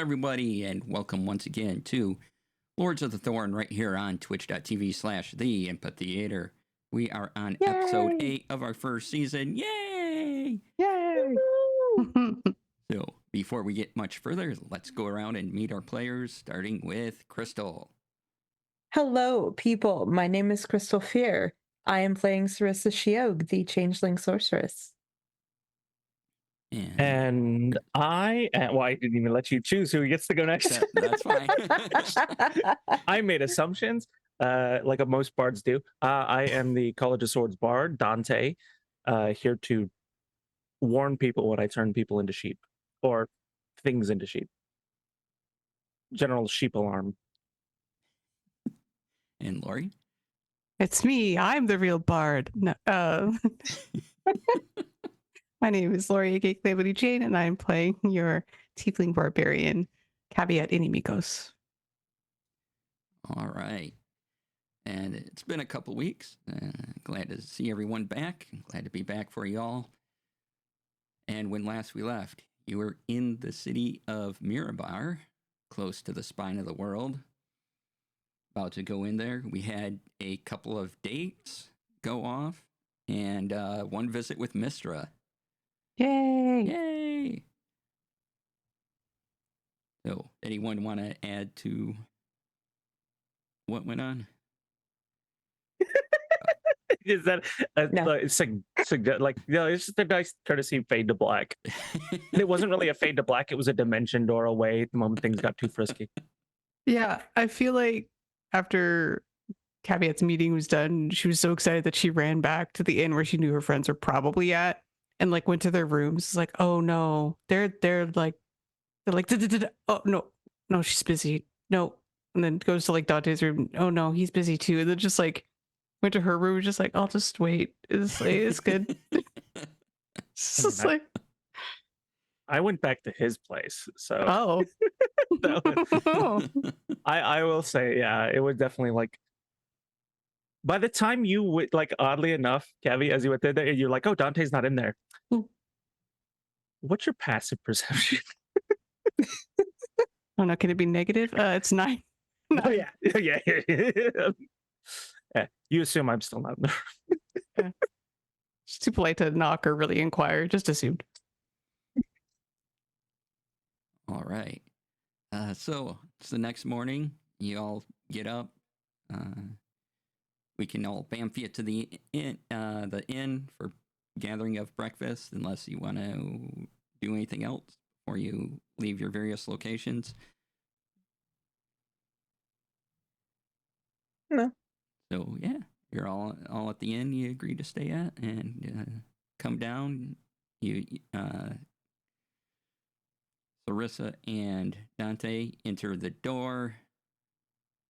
everybody, and welcome once again to Lords of the Thorn right here on twitch.tv/the Input Theater. We are on episode 8 of our first season. Yay! Yay! So, before we get much further, let's go around and meet our players, starting with Crystal. Hello, people. My name is Crystal Fear. I am playing Sarissa Shiog, the Changeling Sorceress. And I didn't even let you choose who gets to go next. That's fine. I made assumptions, like most bards do. I am the College of Swords bard, Dante, here to warn people when I turn people into sheep, or things into sheep. General sheep alarm. And Lori? It's me. I'm the real bard. No, my name is Lori aka Calamity Jane, and I'm playing your Tiefling Barbarian, Caveat Inimicos. All right. And it's been a couple weeks. Glad to see everyone back. Glad to be back for y'all. And when last we left, you were in the city of Mirabar, close to the spine of the world. About to go in there. We had a couple of dates go off and one visit with Mistra. Yay! Yay! So, anyone want to add to what went on? Is that No. it's it's just a nice courtesy fade to black. It wasn't really a fade to black, it was a dimension door away the moment things got too frisky. Yeah, I feel like after Caveat's meeting was done, she was so excited that she ran back to the inn where she knew her friends were probably at, and like went to their rooms. It's like, oh no, they're like, oh no, she's busy. No, and then goes to like Dante's room. Oh no, he's busy too. And then just like went to her room, just like, I'll just wait. It's good. It's just like, I went back to his place, so oh. I will say, yeah, it was definitely like. By the time you would, like, oddly enough, Cavi, as you went there, you're like, oh, Dante's not in there. What's your passive perception? Oh no, can it be negative? It's 9. Oh yeah, yeah. Yeah. You assume I'm still not in there. She's too polite to knock or really inquire. Just assumed. All right. So it's the next morning. You all get up. We can all bamf to the inn for gathering of breakfast, unless you want to do anything else before you leave your various locations. No. So yeah, you're all at the inn you agreed to stay at, and come down. You Sarissa and Dante enter the door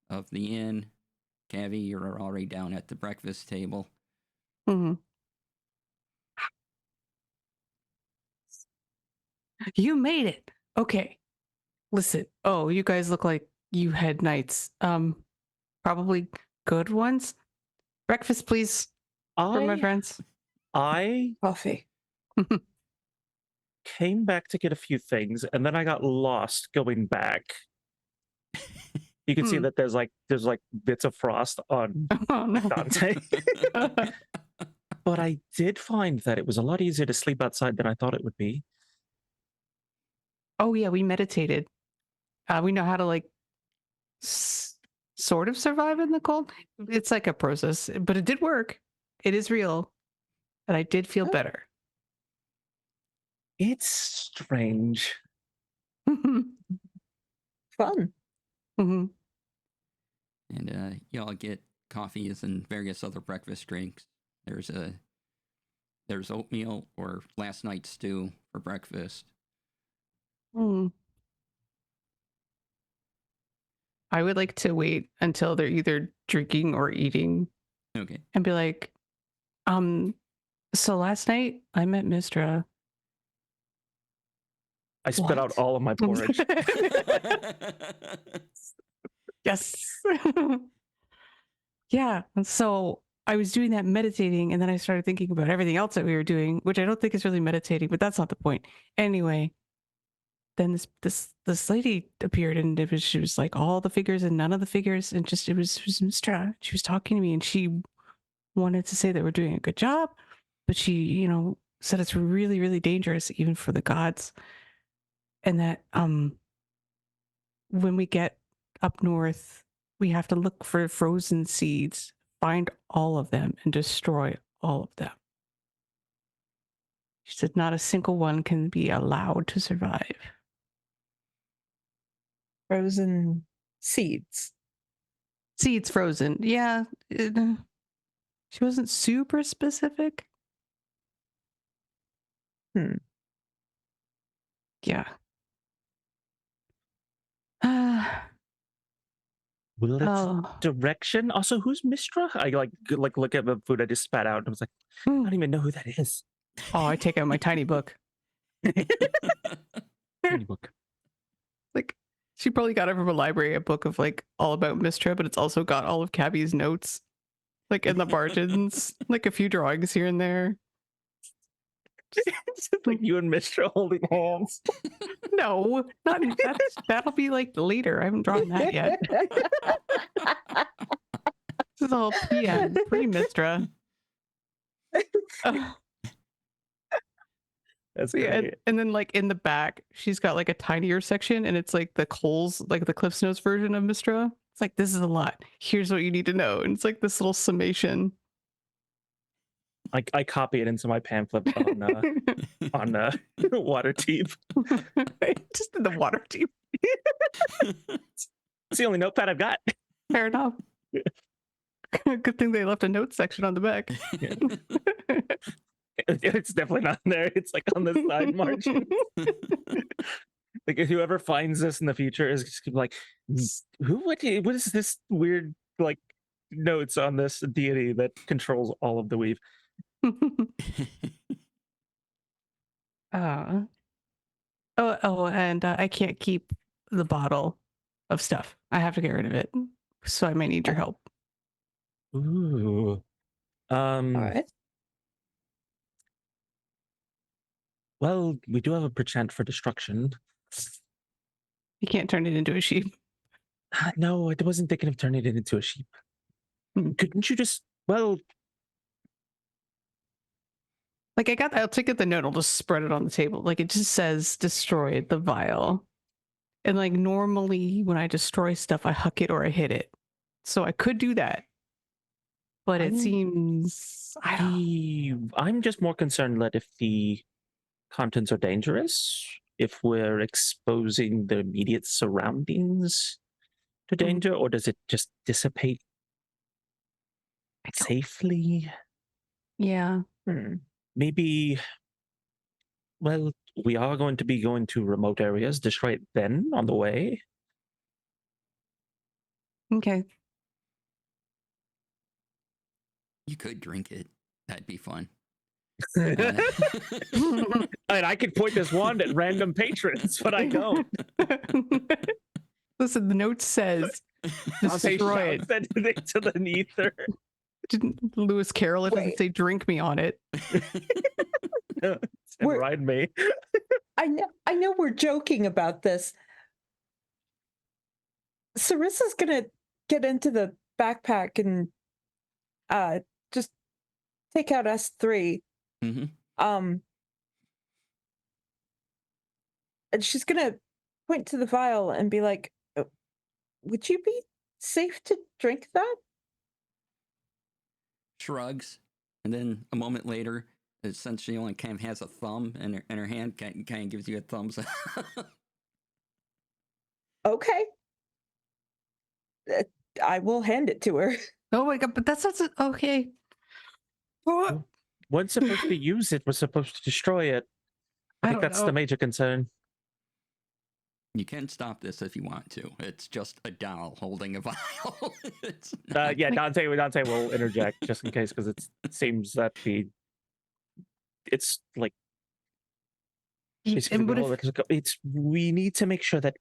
of the inn. Cavi, you're already down at the breakfast table. Mm-hmm. You made it. Okay. Listen. Oh, you guys look like you had nights. Probably good ones. Breakfast, please, for my friends. I Coffee. came back to get a few things, and then I got lost going back. You can see that there's like bits of frost on Oh no. Dante. But I did find that it was a lot easier to sleep outside than I thought it would be. Oh yeah, we meditated. We know how to like sort of survive in the cold. It's like a process, but it did work. It is real, and I did feel better. It's strange. Fun. Mm-hmm. And y'all get coffees and various other breakfast drinks. There's oatmeal or last night's stew for breakfast. I would like to wait until they're either drinking or eating. Okay. And be like, so last night I met Mistra. I spit out all of my porridge. Yes. Yeah. And so I was doing that meditating, and then I started thinking about everything else that we were doing, which I don't think is really meditating, but that's not the point. Anyway, then this lady appeared, and she was like all the figures and none of the figures, and just it was Mistra. She was talking to me, and she wanted to say that we're doing a good job, but she said it's really, really dangerous even for the gods, and that when we get up north, we have to look for frozen seeds, find all of them, and destroy all of them. She said not a single one can be allowed to survive. Frozen seeds. Seeds frozen. Yeah. She wasn't super specific. Yeah. Will it Oh. direction? Also, who's Mistra? I like look at the food I just spat out and I was like, I don't even know who that is. Oh, I take out my tiny book. Tiny book. Like, she probably got it from a library, a book of like all about Mistra, but it's also got all of Cabby's notes, like in the margins, like a few drawings here and there. It's like you and Mistra holding hands. No, not that'll be like later. I haven't drawn that yet. This is all pre-Mistra. That's Yeah, great. and then like in the back, she's got like a tinier section, and it's like the Coles, like the Cliff's Notes version of Mistra. It's like, this is a lot. Here's what you need to know, and it's like this little summation. I copy it into my pamphlet on Waterdeep. Just in the water deep. It's the only notepad I've got. Fair enough. Good thing they left a notes section on the back. It's definitely not there. It's like on the side margin. Like if whoever finds this in the future is just gonna be like, what is this weird like notes on this deity that controls all of the weave? And I can't keep the bottle of stuff. I have to get rid of it. So I might need your help. Ooh. All right. Well, we do have a perchance for destruction. You can't turn it into a sheep. No, I wasn't thinking of turning it into a sheep. Couldn't you just, well... Like I'll take out the note, I'll just spread it on the table. Like it just says destroy the vial. And like normally when I destroy stuff, I huck it or I hit it. So I could do that. But it seems I'm just more concerned that if the contents are dangerous, if we're exposing the immediate surroundings to danger, or does it just dissipate safely? Yeah. Maybe, well, we are going to be going to remote areas. Destroy it then on the way. Okay. You could drink it. That'd be fun. And I could point this wand at random patrons, but I don't. Listen, the note says destroy it. Send it to the ether. Didn't Lewis Carroll, it doesn't say drink me on it. Ride me. I know we're joking about this. Sarissa's gonna get into the backpack and just take out S3. Mm-hmm. And she's gonna point to the vial and be like, would you be safe to drink that? Shrugs, and then a moment later, since she only kind of has a thumb in her hand, kind of gives you a thumbs up. Okay. I will hand it to her. Oh my god, but that's not okay. One's supposed to use it, we're supposed to destroy it. I think that's the major concern. You can stop this if you want to. It's just a doll holding a vial. Yeah, Dante will interject just in case, because it seems that it's like we need to make sure that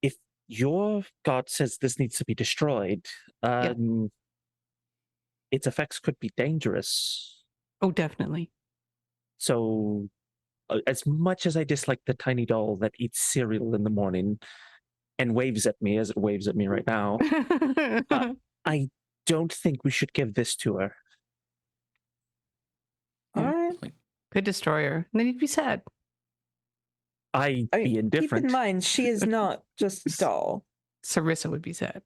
if your god says this needs to be destroyed, its effects could be dangerous. Oh, definitely. So as much as I dislike the tiny doll that eats cereal in the morning and waves at me as it waves at me right now, I don't think we should give this to her. All Yeah. right. Like, Could destroy her. And then you'd be sad. I'd I be mean, indifferent. keep in mind, she is not just a doll. Sarissa would be sad.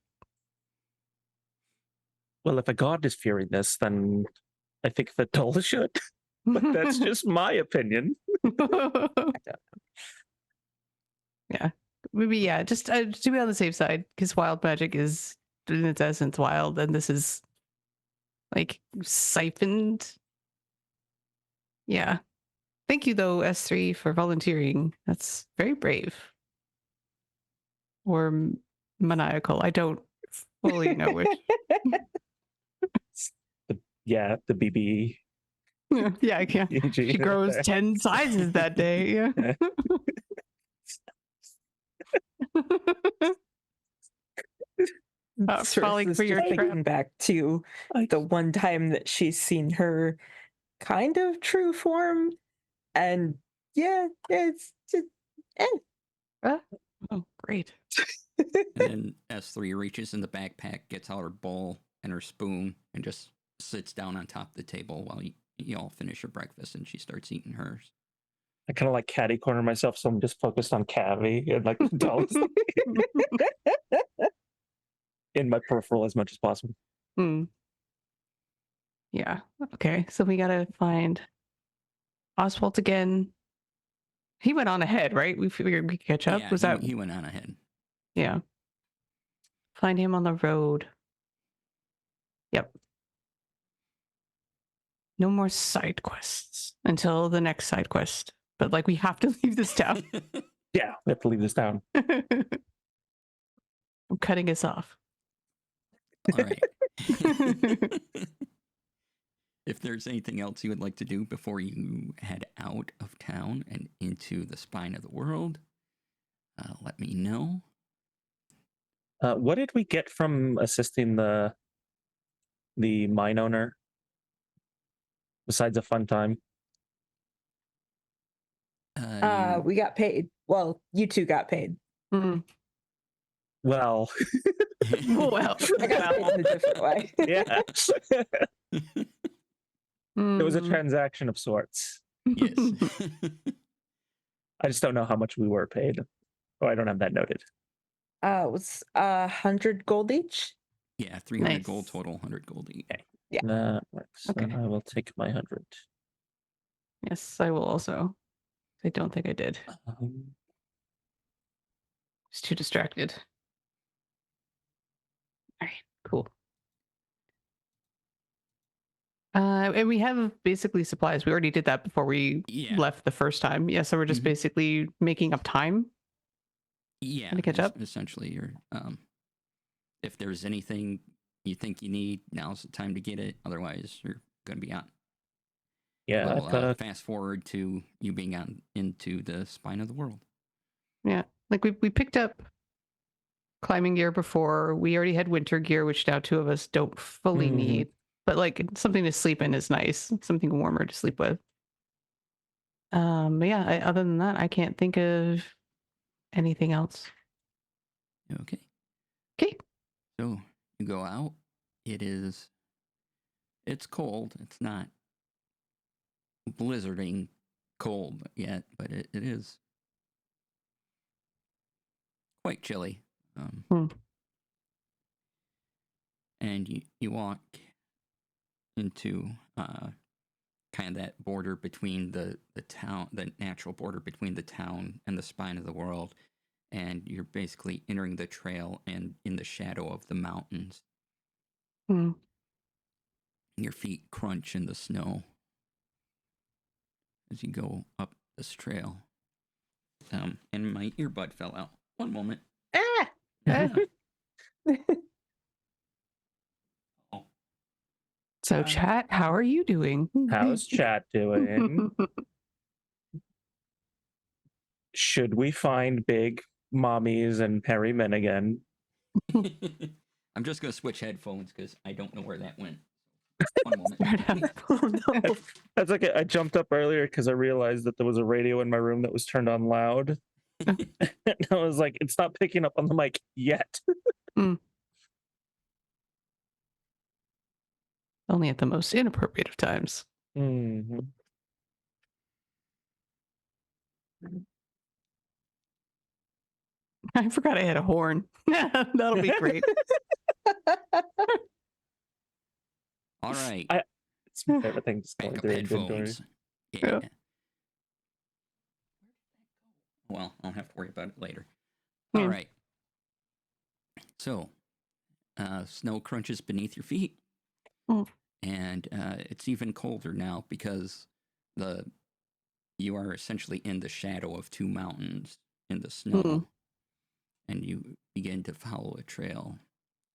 Well, if a god is fearing this, then I think the doll should. But that's just my opinion. Yeah. Maybe, yeah, just to be on the safe side, because wild magic is, in its essence, wild, and this is like siphoned. Yeah. Thank you, though, S3, for volunteering. That's very brave. Or maniacal. I don't fully know which. Yeah, the BB. Yeah, I can't. She grows 10 sizes that day. Yeah. Falling Cerissa's for your just trap. thinking back to the one time that she's seen her kind of true form, and yeah, it's just Oh, great. and then S3 reaches in the backpack, gets out her bowl and her spoon, and just sits down on top of the table while you all finish your breakfast, and she starts eating hers. I kind of like catty corner myself, so I'm just focused on Cavi and like the dolls in my peripheral as much as possible. Hmm. Yeah. Okay. So we gotta find Oswald again. He went on ahead, right? We figured we could catch up. Yeah, Was that? he went on ahead. Yeah. Find him on the road. Yep. No more side quests until the next side quest. But like, we have to leave this town. Yeah, we have to leave this town. I'm cutting us off. All right. If there's anything else you would like to do before you head out of town and into the spine of the world, let me know. What did we get from assisting the mine owner? Besides a fun time. we got paid. Well, you two got paid. Mm. Well, Well, I got paid in a different way. yeah. It was a Mm. transaction of sorts. Yes. I just don't know how much we were paid. Oh, I don't have that noted. It was 100 gold each. Yeah, 300 Nice. gold total, 100 gold each. Yeah. That works. Okay. I will take my 100. Yes, I will also. I don't think I did. Just too distracted. All right, cool. And we have basically supplies. We already did that before we Yeah. left the first time. Yeah, so we're just Mhm. basically making up time. Yeah. Gonna catch up? Essentially, you're, if there's anything you think you need, now's the time to get it. Otherwise, you're going to be on. Yeah, Well, I've got a fast forward to you being on into the spine of the world. Yeah, like we picked up climbing gear before. We already had winter gear, which now two of us don't fully Mhm. need. But like something to sleep in is nice. Something warmer to sleep with. But yeah, other than that, I can't think of anything else. Okay. Okay. So you go out. It's cold. It's not blizzarding cold yet, but it is quite chilly. And you walk into kind of that border between the town, the natural border between the town and the spine of the world, and you're basically entering the trail and in the shadow of the mountains. Hmm. Your feet crunch in the snow as you go up this trail. And my earbud fell out. One moment. Ah! Oh, So, chat, how are you doing? how's chat doing? Should we find big mommies and hairy men again? I'm just going to switch headphones because I don't know where that went. One moment. Start up. Oh no. That's like I jumped up earlier because I realized that there was a radio in my room that was turned on loud. And I was like, it's not picking up on the mic yet. Only at the most inappropriate of times. Mhm. I forgot I had a horn. That'll be great. All right. It's my favorite thing. Just going Backup through inventory. headphones. Yeah. Yeah. Well, I'll have to worry about it later. Yeah. All right. So, snow crunches beneath your feet. Mm. And it's even colder now because you are essentially in the shadow of two mountains in the snow. Mm. And you begin to follow a trail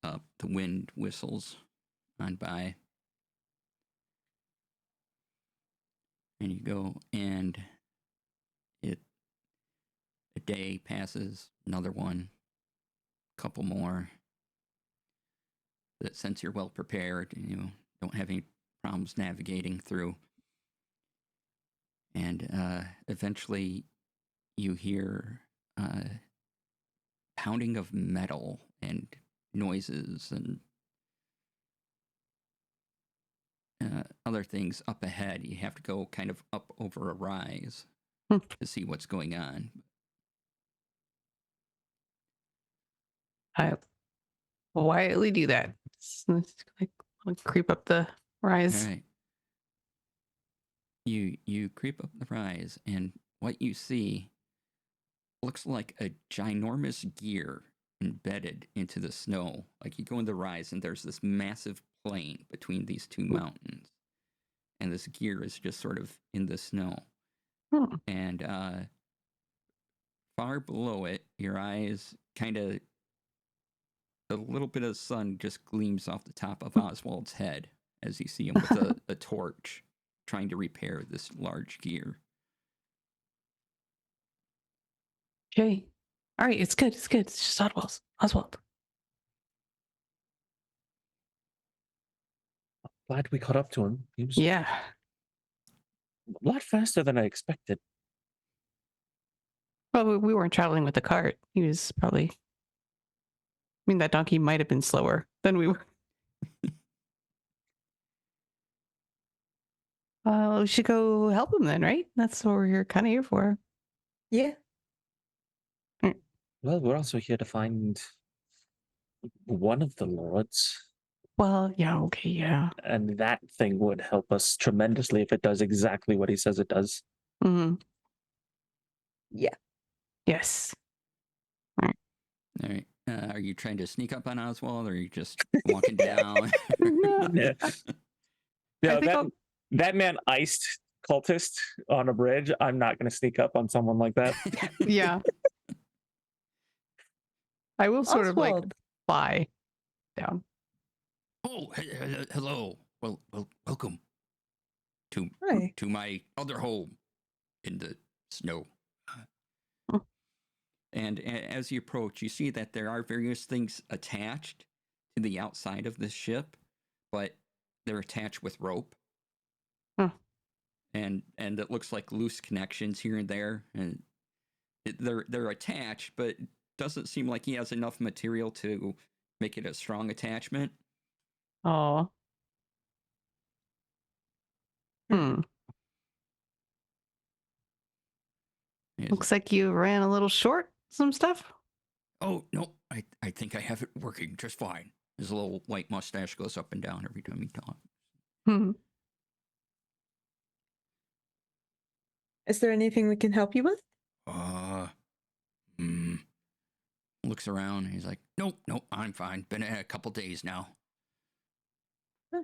up. The wind whistles on by. And you go, and a day passes, another one, couple more. That since you're well prepared, you don't have any problems navigating through. And eventually you hear pounding of metal and noises and other things up ahead. You have to go kind of up over a rise to see what's going on. I quietly do that. Like creep up the rise. All right. You creep up the rise, and what you see looks like a ginormous gear embedded into the snow. Like you go in the rise, and there's this massive plain between these two mountains, and this gear is just sort of in the snow. And far below it, your eyes kind of, a little bit of sun just gleams off the top of Oswald's head as you see him with a torch trying to repair this large gear. Okay. All right, it's good. It's good. It's just Oswald. Glad we caught up to him. He was Yeah. a lot faster than I expected. Well, we weren't traveling with the cart. He was probably. I mean, that donkey might have been slower than we were. We should go help him then, right? That's what we're kind of here for. Yeah. Well, we're also here to find one of the lords. Well, yeah, okay, yeah. And that thing would help us tremendously if it does exactly what he says it does. Mm-hmm. Yeah. Yes. All right. Are you trying to sneak up on Oswald, or are you just walking down? No. Yeah, I think that man iced cultist on a bridge. I'm not going to sneak up on someone like that. Yeah. I will sort of like Oswald. fly down. Oh, hello. Well, welcome to Hi. my other home in the snow. Oh. And as you approach, you see that there are various things attached to the outside of this ship, but they're attached with rope. Huh. And it looks like loose connections here and there, and they're attached, but it doesn't seem like he has enough material to make it a strong attachment. Oh. Hmm. Looks like you ran a little short some stuff. Oh, no, I think I have it working just fine. His little white mustache goes up and down every time he talks. Hmm. Is there anything we can help you with? Looks around. He's like, nope, I'm fine. Been a couple days now. Huh.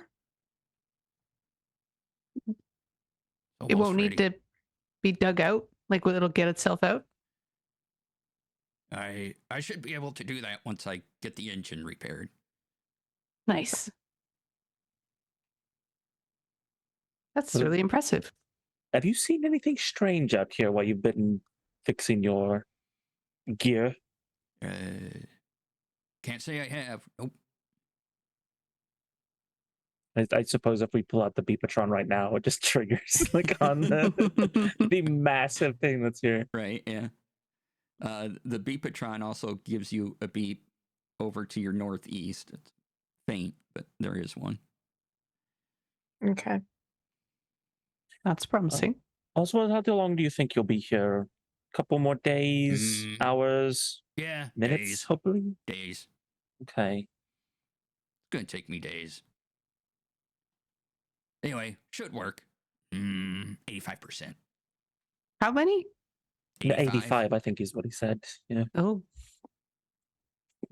It won't need to be dug out. Like it'll get itself out. I should be able to do that once I get the engine repaired. Nice. That's really impressive. Have you seen anything strange out here while you've been fixing your gear? Can't say I have. Nope. I suppose if we pull out the beep-a-tron right now, it just triggers like on the massive thing that's here. Right, yeah. The beep-a-tron also gives you a beep over to your northeast. It's faint, but there is one. Okay. That's promising. Also, how long do you think you'll be here? Couple more days, hours, Yeah, minutes, days. hopefully? Days. Okay. It's gonna take me days. Anyway, should work. 85%. How many? 85, I think is what he said. Yeah. Oh,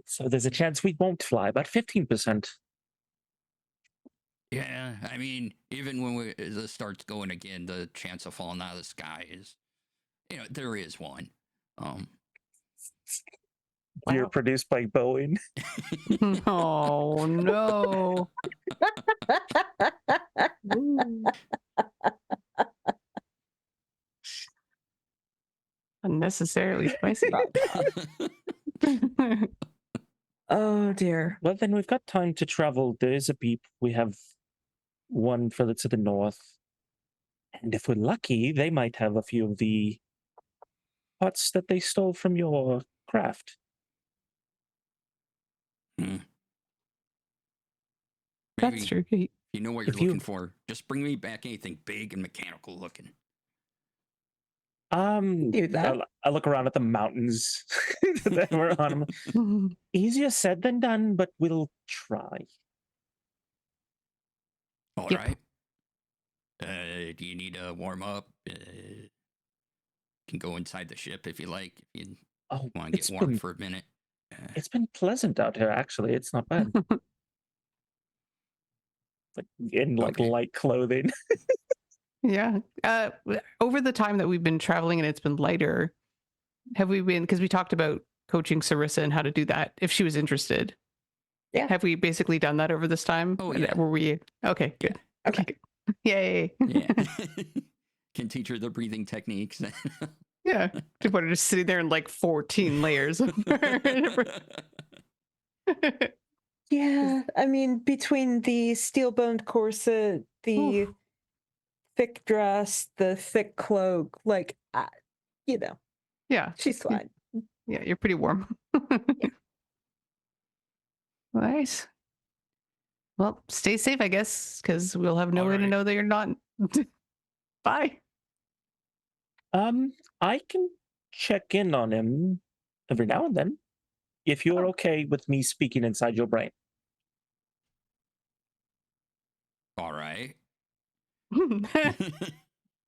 So there's a chance we won't fly, but 15%. Yeah, I mean, even when the starts going again, the chance of falling out of the sky is, there is one. You're wow. produced by Boeing. Oh no. Ooh. Unnecessarily spicy. Oh dear. Well, then we've got time to travel. There is a beep. We have one further to the north. And if we're lucky, they might have a few of the pots that they stole from your craft. Maybe That's true. Kate. you know what you're If you- looking for. Just bring me back anything big and mechanical looking. Do that. I look around at the mountains that we're on. Easier said than done, but we'll try. All Yep. right. Do you need a warm up? Can go inside the ship if you like. If you Oh, want to get warm for a minute. It's been pleasant out here, actually. It's not bad. Like in Okay. light clothing. Yeah. Over the time that we've been traveling and it's been lighter, have we been, because we talked about coaching Sarissa and how to do that if she was interested. Yeah. Have we basically done that over this time? Oh, yeah. Were we? Okay, good. Okay. Good. Yay. Yeah. Can teach her the breathing techniques. Yeah. To put her just sitting there in like 14 layers. Yeah, I mean, between the steel-boned corset, the Oof. thick dress, the thick cloak, like, Yeah. she's fine. Yeah, you're pretty warm. Nice. Well, stay safe, I guess, because we'll have no All way to right. know that you're not. Bye. I can check in on him every now and then. If you're okay with me speaking inside your brain. All right.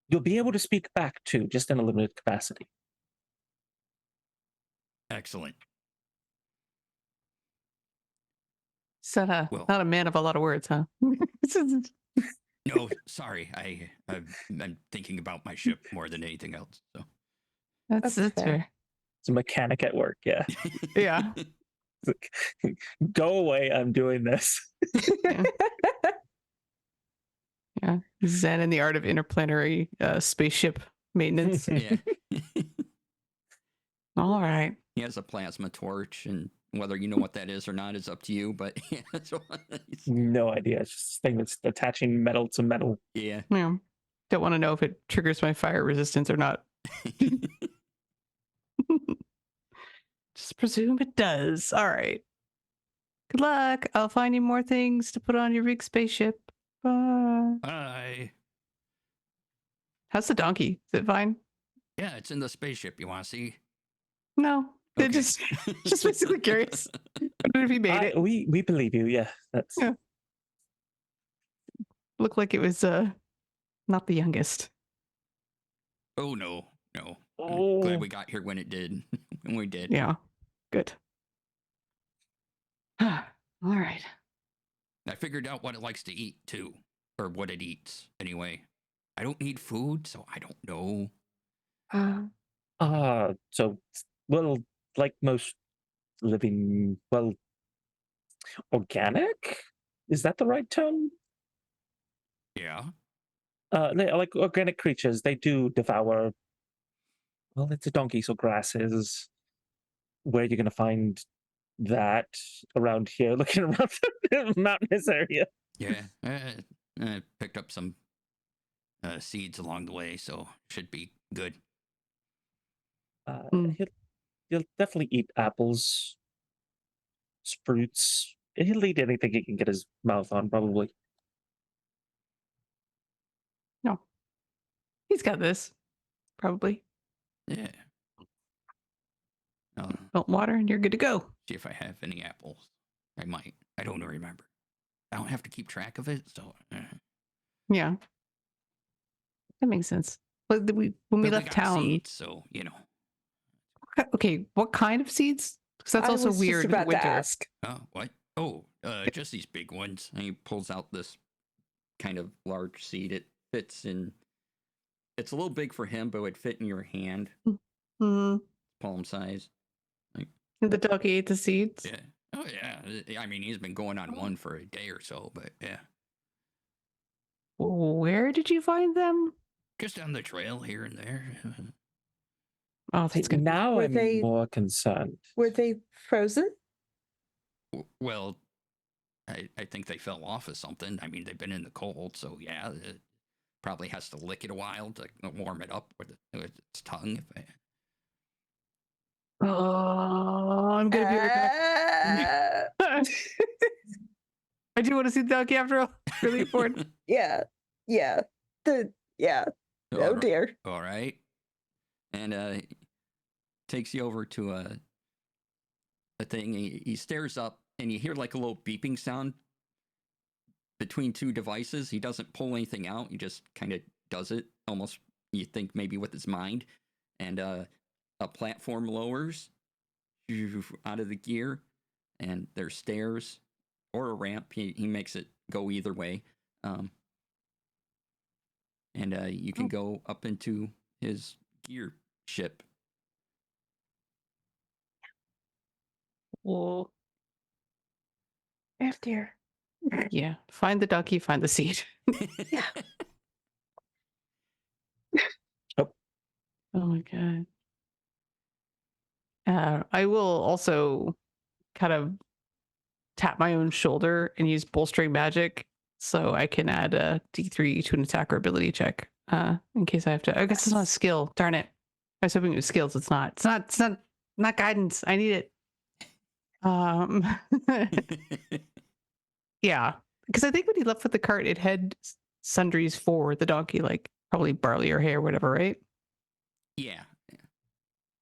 You'll be able to speak back too, just in a limited capacity. Excellent. So, Well- not a man of a lot of words, huh? No, sorry. I'm thinking about my ship more than anything else. So. That's That's fair. fair. It's a mechanic at work, yeah. Yeah. It's like, go away, I'm doing this. Yeah. Zen and the art of interplanetary spaceship maintenance. Yeah. All right. He has a plasma torch, and whether you know what that is or not is up to you. But yeah, that's what No idea. It's just a thing that's attaching metal to metal. yeah. Yeah. Don't want to know if it triggers my fire resistance or not. Just presume it does. All right. Good luck. I'll find you more things to put on your big spaceship. Bye. Bye. How's the donkey? Is it fine? Yeah, it's in the spaceship. You want to see? No. They're Okay. just basically curious. I don't know if he made it. We believe you, yeah. That's Yeah. Looked like it was not the youngest. Oh no. I'm Oh. glad we got here when it did. When we did. Yeah. Good. All right. I figured out what it likes to eat too, or what it eats anyway. I don't need food, so I don't know. So well, like most living, well, organic? Is that the right term? Yeah. Like organic creatures, they do devour. Well, it's a donkey, so grasses. Where you're gonna find that around here? Looking around the mountainous area. Yeah, I picked up some seeds along the way, so should be good. Mm. He'll definitely eat apples, fruits. He'll eat anything he can get his mouth on, probably. No. He's got this. Probably. Yeah. I'll Melt water and you're good to go. see if I have any apples. I might. I don't remember. I don't have to keep track of it, so. Yeah. That makes sense. But when we But left got town. seeds, so Okay, what kind of seeds? Because that's I also was weird just in the about to winter. ask. Oh, what? Oh, just these big ones. And he pulls out this kind of large seed. It fits in. It's a little big for him, but it would fit in your hand, Mm. palm size. The dog ate the seeds. Yeah. Oh yeah. I mean, he's been going on one for a day or so, but yeah, Where did you find them? just on the trail here and there. Oh, that's good. Now Were I'm they- more concerned. Were they frozen? Well, I think they fell off of something. I mean, they've been in the cold, so yeah, it probably has to lick it a while to warm it up with its tongue. Oh, I'm gonna be right back. I do want to see the donkey after all. Really important. Yeah. Oh dear. All right. And takes you over to a thing. He stares up, and you hear like a little beeping sound between two devices. He doesn't pull anything out. He just kind of does it, almost you think maybe with his mind. And a platform lowers out of the gear, and there's stairs or a ramp. He makes it go either way. And you can go up into his gear ship. Well, Oh dear. yeah. Find the donkey, find the seed. Yeah. Oh my god. I will also kind of tap my own shoulder and use bolstering magic so I can add a D3 to an attack or ability check in case I have to. I guess it's not a skill. Darn it. I was hoping it was skills. It's not. It's not guidance. I need it. Yeah. Because I think when he left with the cart, it had sundries for the donkey, like probably barley or hay or whatever, right? Yeah.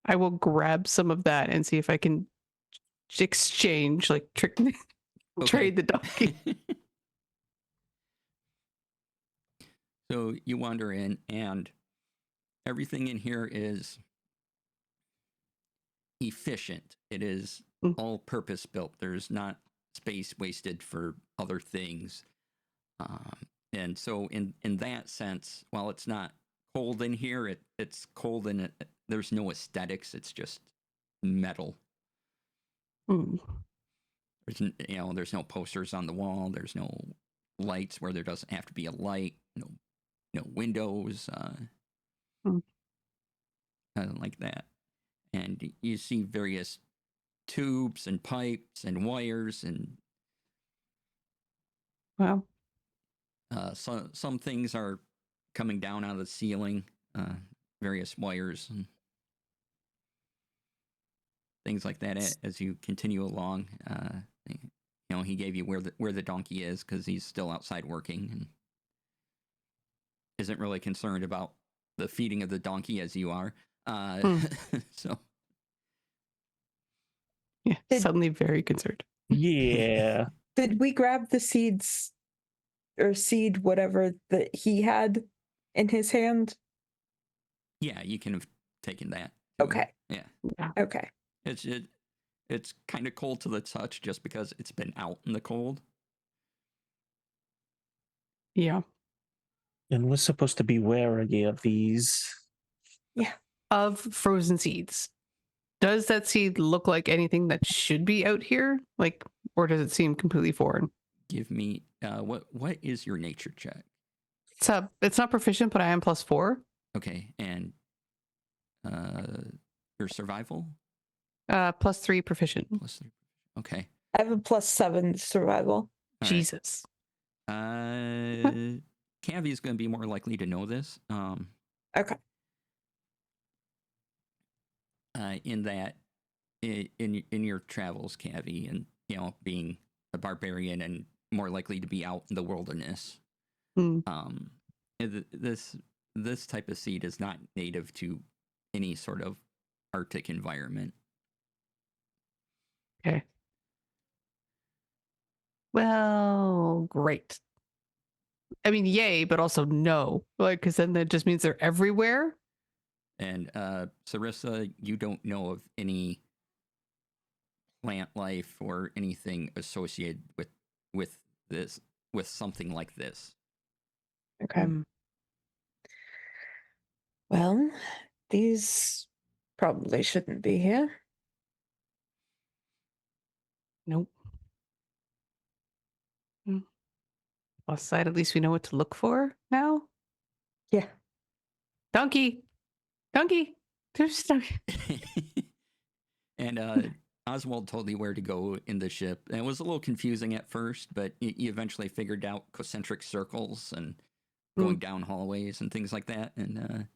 I will grab some of that and see if I can exchange, like trade the donkey. So you wander in, and everything in here is efficient. It is all purpose built. There's not space wasted for other things. And so in that sense, while it's not cold in here, it's cold in it. There's no aesthetics. It's just metal. There's no posters on the wall. There's no lights where there doesn't have to be a light. No windows. Like that. And you see various tubes and pipes and wires and Wow. some things are coming down out of the ceiling, various wires and things like that. As you continue along, he gave you where the donkey is because he's still outside working and isn't really concerned about the feeding of the donkey as you are. So yeah, suddenly very concerned. Yeah. Did we grab the seeds or seed whatever that he had in his hand? yeah, you can have taken that too. Okay. Yeah. Okay. It's kind of cold to the touch just because it's been out in the cold. Yeah. And we're supposed to be wary of these. Of frozen seeds. Does that seed look like anything that should be out here? Like, or does it seem completely foreign? Give me what is your nature check? It's not proficient, but I am +4. Okay, and your survival? +3 proficient. +3. Okay. I have a +7 survival. All right. Jesus. Cavi is going to be more likely to know this. Okay. In that, in your travels, Cavi, and being a barbarian and more likely to be out in the wilderness. Hmm. This type of seed is not native to any sort of Arctic environment. Okay. Well, great. I mean, yay, but also no. Like, because then that just means they're everywhere. And Sarissa, you don't know of any plant life or anything associated with this, with something like this. Okay. Hmm. Well, these probably shouldn't be here. Nope. Plus side, at least we know what to look for now. Yeah. Donkey. There's donkey. And Oswald told you where to go in the ship. And it was a little confusing at first, but you eventually figured out concentric circles and going down hallways and things like that. And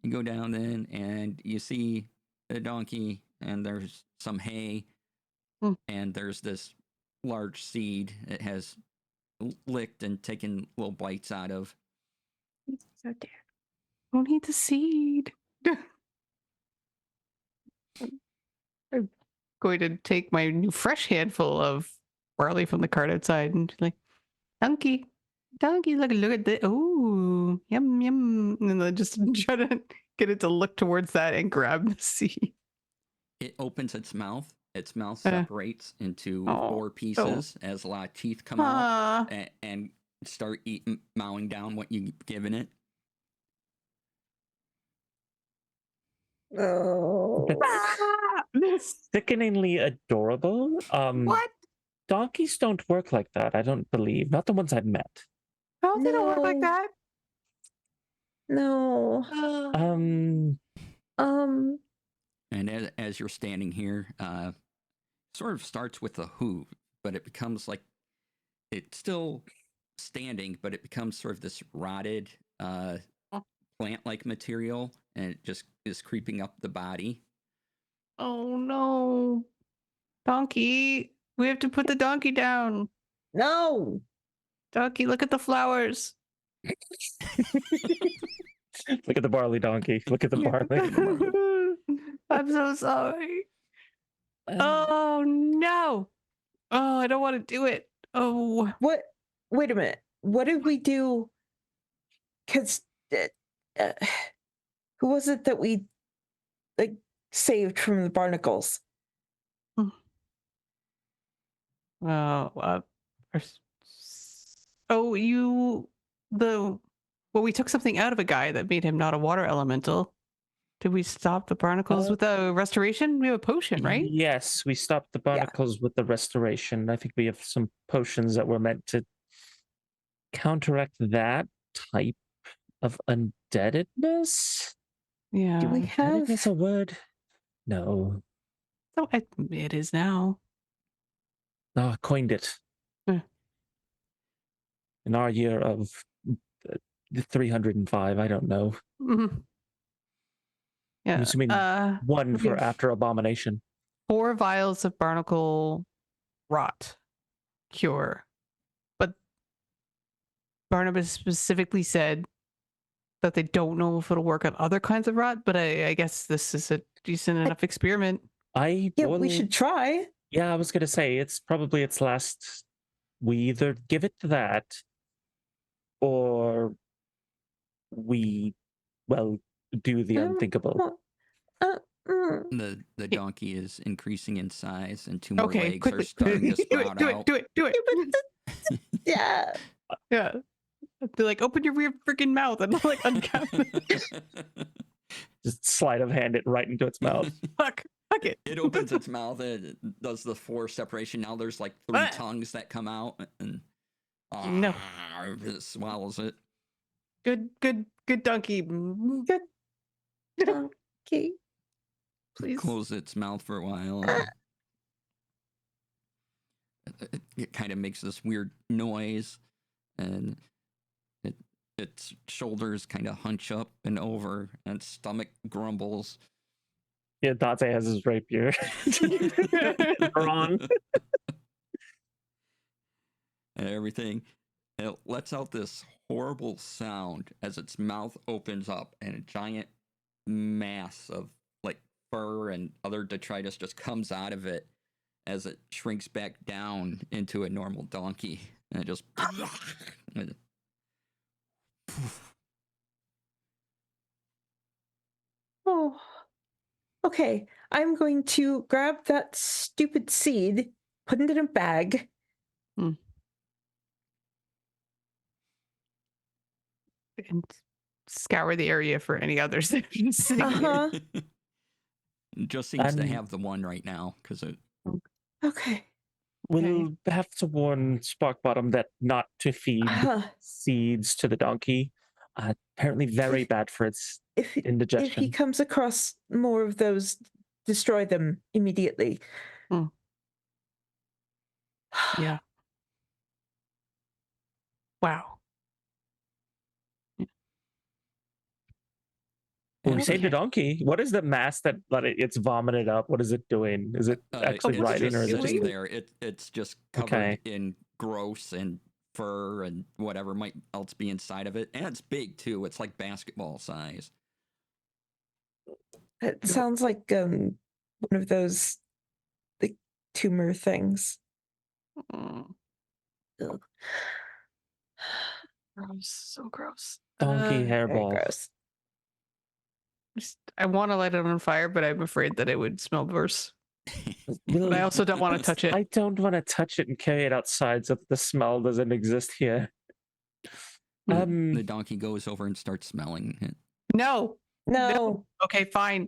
you go down then, and you see a donkey, and there's some hay, and there's this large seed it has licked and taken little bites out of. So dear. Don't eat the seed. I'm going to take my new fresh handful of barley from the cart outside and be like, donkey, look at this. Oh, yum, yum. And then just try to get it to look towards that and grab the seed. It opens its mouth. Its mouth separates into four pieces as a lot of teeth come out and start mowing down what you've given it. Oh. Sickeningly adorable. What? Donkeys don't work like that, I don't believe. Not the ones I've met. How they don't work like No. that? No. And as you're standing here, sort of starts with a hoof, but it becomes like it's still standing, but it becomes sort of this rotted plant-like material, and it just is creeping up the body. Oh no. Donkey. We have to put the donkey down. No. Donkey, look at the flowers. Look at the barley, donkey. Look at the barley. I'm so sorry. Oh no. Oh, I don't want to do it. Oh. What? Wait a minute. What did we do? Because who was it that we saved from the barnacles? We took something out of a guy that made him not a water elemental. Did we stop the barnacles with the restoration? We have a potion, right? Yes, we stopped the barnacles with the restoration. I think we have some potions that were meant to counteract that type of undeadedness. Yeah. Do we have? Undeadedness a word? No. Oh, it is now. Oh, I coined it. In our year of 305, I don't know. Mm-hmm. Yeah. I'm assuming one for after abomination. 4 vials of barnacle rot cure. But Barnabas specifically said that they don't know if it'll work on other kinds of rot, but I guess this is a decent enough experiment. We should try. Yeah, I was going to say, it's probably its last. We either give it to that, or we, do the unthinkable. The donkey is increasing in size, and 2 more legs are starting to sprout out. Do it. Yeah. Yeah. They're like, open your weird freaking mouth and like uncap Just sleight of hand it right into its mouth. Fuck it. It opens its mouth, it does the 4 separation. Now there's like 3 tongues that come out, and it swallows it. Good donkey. Good donkey. Please close its mouth for a while. it kind of makes this weird noise, and its shoulders kind of hunch up and over, and its stomach grumbles. Yeah, Dante has his rapier drawn. And everything. And it lets out this horrible sound as its mouth opens up, and a giant mass of like fur and other detritus just comes out of it as it shrinks back down into a normal donkey. And it just. Oh, okay. I'm going to grab that stupid seed, put it in a bag. And scour the area for any others that are just sitting there. Uh-huh. It just seems to And- have the one right now because it. Okay. We'll have to warn Sparkbottom that not to feed Uh, seeds to the donkey. Apparently very bad for its if he indigestion. comes across more of those, destroy them immediately. Yeah. Wow. When we say the Okay. donkey, what is the mass that it's vomited up? What is it doing? Is it actually it's riding, just or is it sitting just there? It's just covered Okay. in gross and fur and whatever might else be inside of it, and it's big too. It's like basketball size. It sounds like one of those like tumor things. Mm. Ugh. Gross. So gross. donkey Very hairball? gross. I want to light it on fire, but I'm afraid that it would smell worse. Well, But I also don't want to touch it. I don't want to touch it and carry it outside so that the smell doesn't exist here. The donkey goes over and starts smelling it. No. No. Okay, fine.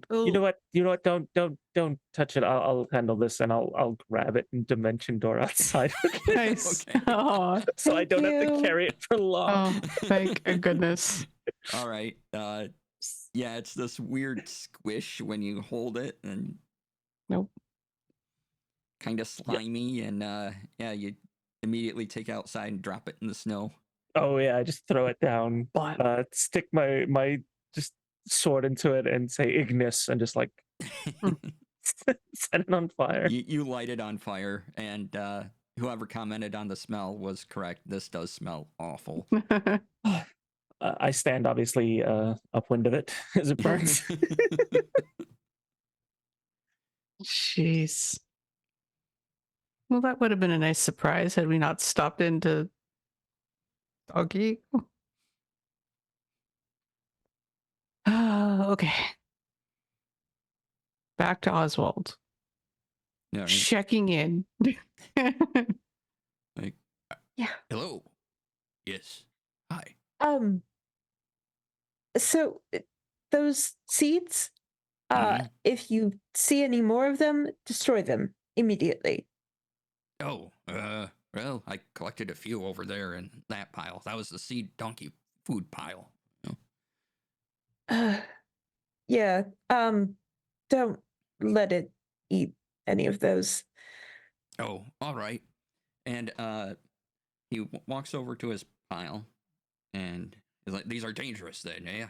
You know what? Don't touch it. I'll handle this, and I'll grab it and dimension door outside. Nice. Okay. Oh, So I Thank don't have to you. carry it for long. thank goodness. All right. Yeah, it's this weird squish when you hold it, and Nope. kind of slimy, and yeah, you immediately take it outside and drop it in the snow. Oh yeah, I just throw it down. But Stick my just sword into it and say Ignis, and just like set it on fire. You light it on fire, and whoever commented on the smell was correct. This does smell awful. I stand obviously upwind of it as it burns. jeez. Well, that would have been a nice surprise had we not stopped into Doggy. Okay. Back to Oswald. All right. Checking in. Like, Yeah. hello. Yes. Hi. So those seeds, Mhm. if you see any more of them, destroy them immediately. Oh, well, I collected a few over there in that pile. That was the seed donkey food pile. Yeah. Don't let it eat any of those. Oh, all right. And he walks over to his pile, and he's like, "These are dangerous, then, yeah."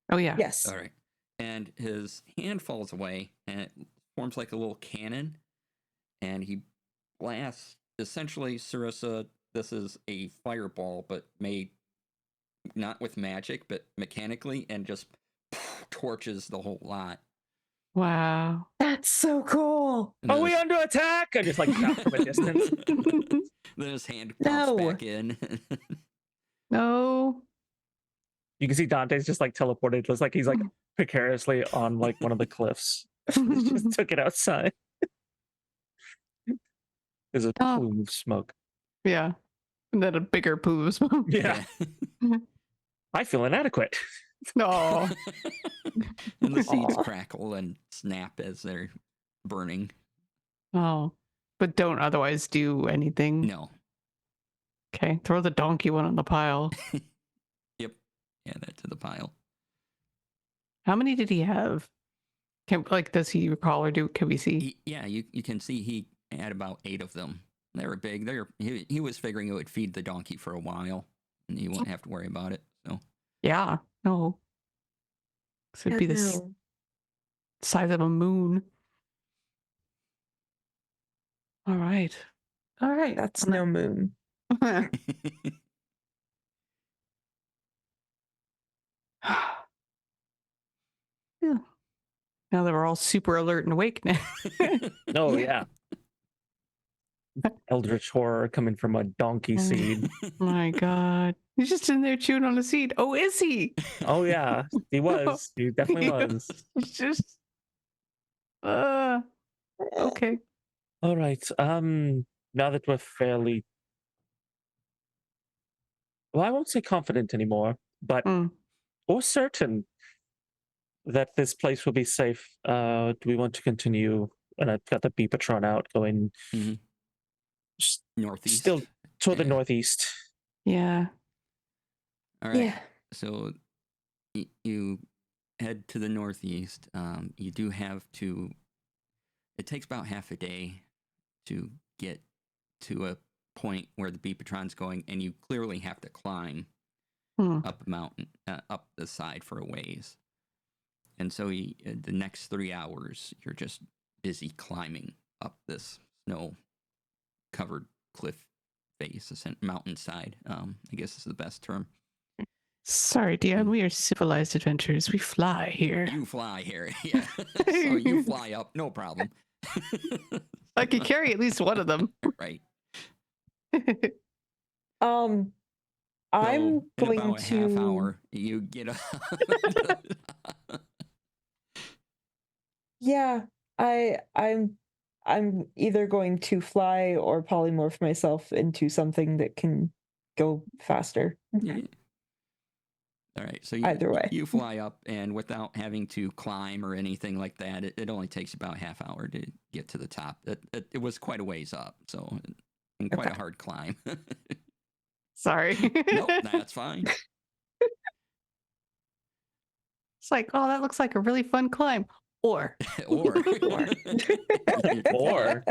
Oh yeah. Yes. All right. And his hand falls away, and it forms like a little cannon, and he blasts. Essentially, Sarissa, this is a fireball, but made not with magic, but mechanically, and just torches the whole lot. Wow. That's so cool. And Are then we his- under attack? I just like shout from a distance. Then his hand pops No. back in. No. You can see Dante's just like teleported. It's like he's like precariously on like one of the cliffs. Just took it outside. There's a Oh. plume of smoke. Yeah. And then a bigger plume of smoke. Yeah. I feel inadequate. No. And the seeds Aw. crackle and snap as they're burning. Oh. But don't otherwise do anything. No. Okay. Throw the donkey one on the pile. Yep. Add that to the pile. How many did he have? Does he recall or can we see? Yeah, you can see he had about 8 of them. They were big. He was figuring it would feed the donkey for a while, and he wouldn't have to worry about it. So Yeah. No. So it'd be the No. size of a moon. All right. All right. That's no moon. Yeah. Now that we're all super alert and awake now. Oh yeah. Eldritch horror coming from a donkey seed. My God. He's just in there chewing on a seed. Oh, is he? Oh yeah, he was. He definitely was. He's just okay. All right. Now that we're fairly, well, I won't say confident anymore, but Mm. or certain that this place will be safe. Do we want to continue? And I've got the beep-a-tron out, going Mhm. Northeast. still toward the Yeah. northeast. Yeah. All right. Yeah. So you head to the northeast. You do have to. It takes about half a day to get to a point where the beep-a-tron's going, and you clearly have to climb up a mountain, up the side for a ways. And so the next 3 hours, you're just busy climbing up this snow-covered cliff face, mountainside. I guess is the best term. Sorry, Dion. We are civilized adventurers. We fly here. You fly here, yeah. So you fly up, no problem. I could carry at least one of them. Right. I'm So in going about a to half hour, you get up. Yeah, I'm either going to fly or polymorph myself into something that can go faster. Yeah. All right, so Either way. you fly up, and without having to climb or anything like that, it only takes about a half hour to get to the top. It was quite a ways up, so and quite a Okay. hard climb. Sorry. Nope, that's fine. It's like, oh, that looks like a really fun climb. Or. or Or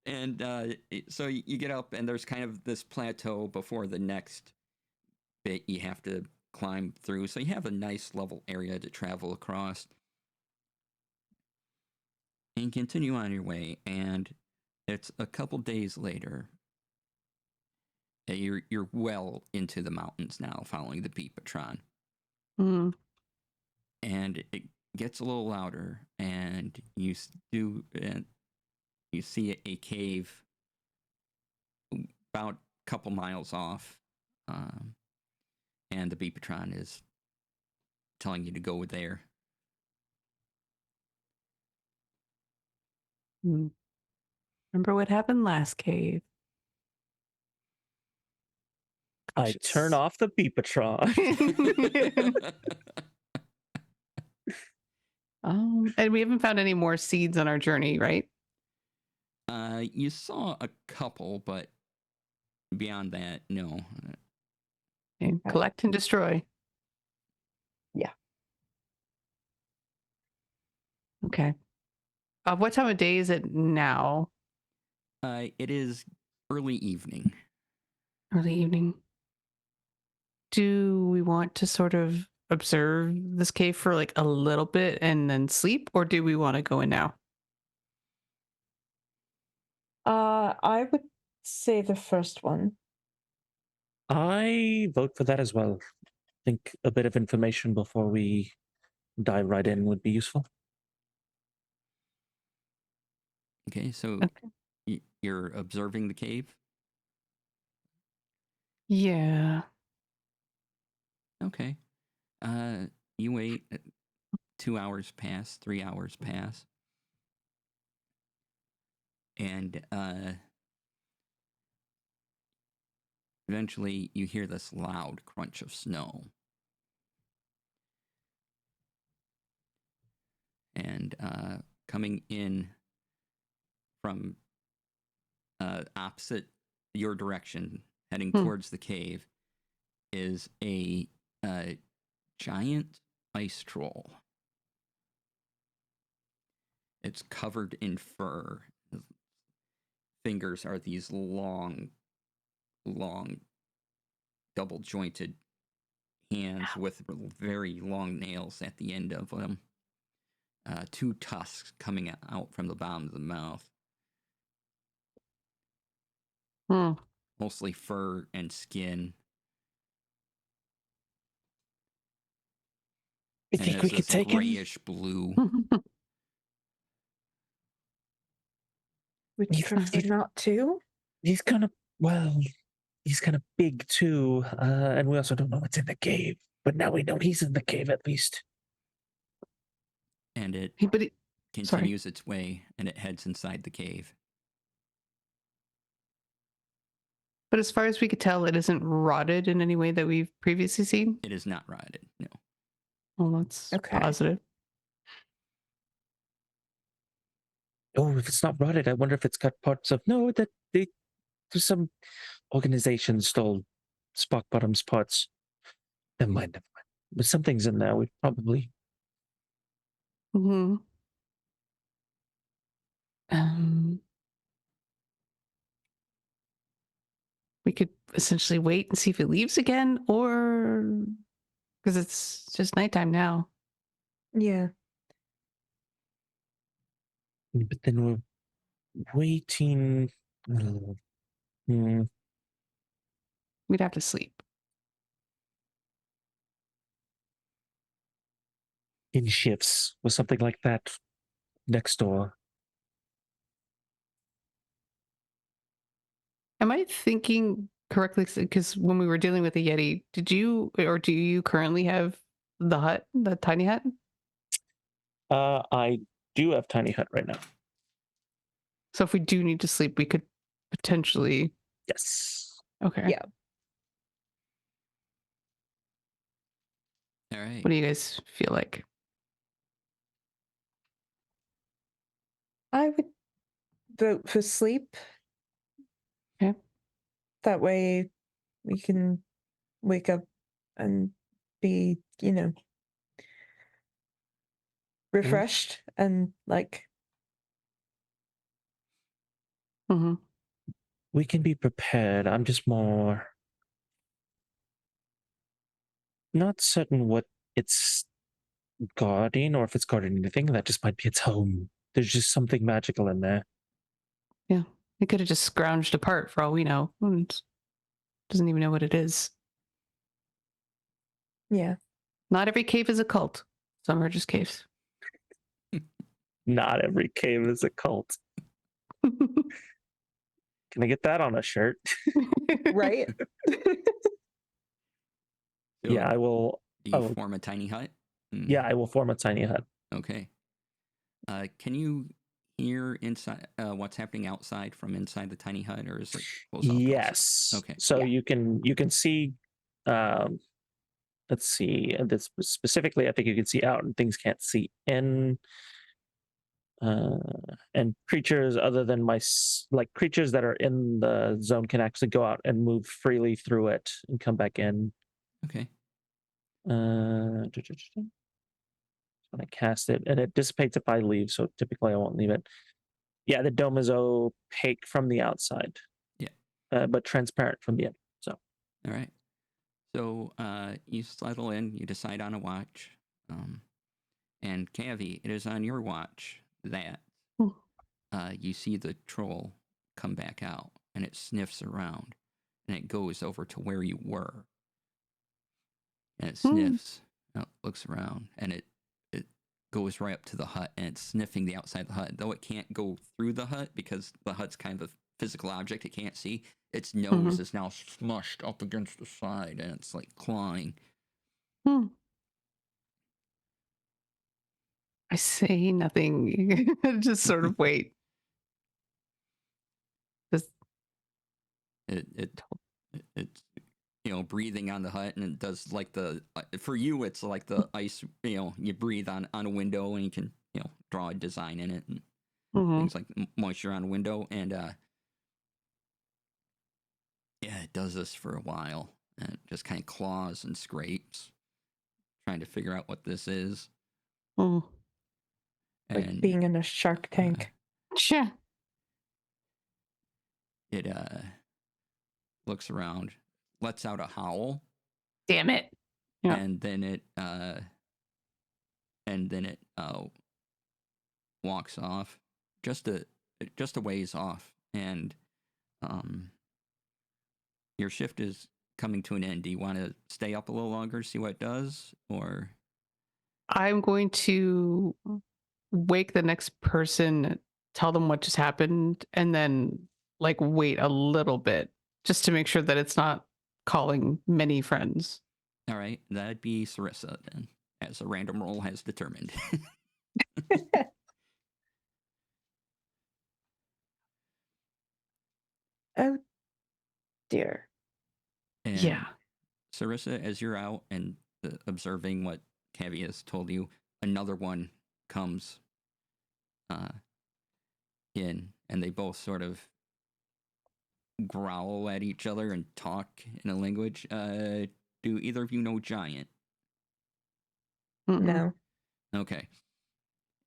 and so you get up, and there's kind of this plateau before the next bit you have to climb through. So you have a nice level area to travel across. And continue on your way, and it's a couple days later. You're well into the mountains now, following the beep-a-tron. Mm. And it gets a little louder, and you see a cave about a couple miles off, and the beep-a-tron is telling you to go there. Mm. Remember what happened last cave? I turn off the beep-a-tron. And we haven't found any more seeds on our journey, right? You saw a couple, but beyond that, no. Okay. Collect and destroy. Yeah. Okay. What time of day is it now? It is early evening. Early evening. Do we want to sort of observe this cave for like a little bit and then sleep, or do we want to go in now? I would say the first one. I vote for that as well. I think a bit of information before we dive right in would be useful. Okay, so Okay. you're observing the cave? Yeah. Okay. You wait. 2 hours pass, 3 hours pass. And eventually you hear this loud crunch of snow. And coming in from opposite your direction, heading towards the cave, is a giant ice troll. it's covered in fur. His fingers are these long, double jointed hands with very long nails at the end of them. 2 tusks coming out from the bottom of the mouth. Hmm. Mostly fur and skin. You And think it's we could this take him? grayish blue. Would you prefer not to? He's kind of, well, he's kind of big too. And we also don't know what's in the cave. But now we know he's in the cave at least. And it But it, continues its way, and it heads inside the cave. but as far as we could tell, it isn't rotted in any way that we've previously seen. It is not rotted, no. Well, that's Okay. positive. Oh, if it's not rotted, I wonder if it's got parts of there's some organization stole Spock Bottom's parts. Never mind. But something's in there. We probably Hmm. We could essentially wait and see if it leaves again, or because it's just nighttime now. Yeah. but then we're waiting. Hmm. We'd have to sleep. In shifts or something like that next door. Am I thinking correctly? Because when we were dealing with the Yeti, did you or do you currently have the hut, the tiny hut? I do have tiny hut right now. So if we do need to sleep, we could potentially. Yes. Okay. Yeah. All right. What do you guys feel like? I would vote for sleep. Okay. That way we can wake up and be, refreshed and like, Mm-hmm. We can be prepared. I'm just more not certain what it's guarding or if it's guarding anything. That just might be its home. There's just something magical in there. Yeah. It could have just scrounged apart for all we know. And doesn't even know what it is. yeah. Not every cave is a cult. Some are just caves. Not every cave is a cult. Can I get that on a shirt? Right? So Yeah, I will. do you form a tiny hut? Yeah, I will form a tiny hut. Okay. Can you hear inside what's happening outside from inside the tiny hut, or is it closed off? Yes. Okay. So Yeah. you can see. Let's see. This specifically, I think you can see out, and things can't see in. And creatures other than creatures that are in the zone can actually go out and move freely through it and come back in. Okay. When I cast it, and it dissipates if I leave, so typically I won't leave it. Yeah, the dome is opaque from the outside. Yeah. But transparent from the in. So. All right. So you settle in, you decide on a watch. And Cavi, it is on your watch that you see the troll come back out, and it sniffs around, and it goes over to where you were. And it sniffs, and it looks around, and it goes right up to the hut, and it's sniffing the outside of the hut. Though it can't go through the hut because the hut's kind of a physical object it can't see, its nose is now smushed up against the side, and it's like clawing. I say nothing. Just sort of wait. Just It's breathing on the hut, and it does like the for you it's like the ice, you breathe on a window, and you can draw a design in it and things like moisture on a window, and yeah, it does this for a while, and it just kind of claws and scrapes trying to figure out what this is. Like and being in a Shark Tank. Sure. it looks around, lets out a howl, Damn it. Yeah. and then it walks off just a ways off, and your shift is coming to an end. Do you want to stay up a little longer, see what it does, or I'm going to wake the next person, tell them what just happened, and then like wait a little bit just to make sure that it's not calling many friends. all right? That'd be Sarissa then, as a random roll has determined. Oh dear. And Yeah. Sarissa, as you're out and observing what Cavi has told you, another one comes in, and they both sort of growl at each other and talk in a language. Do either of you know Giant? Mm-mm. No. Okay.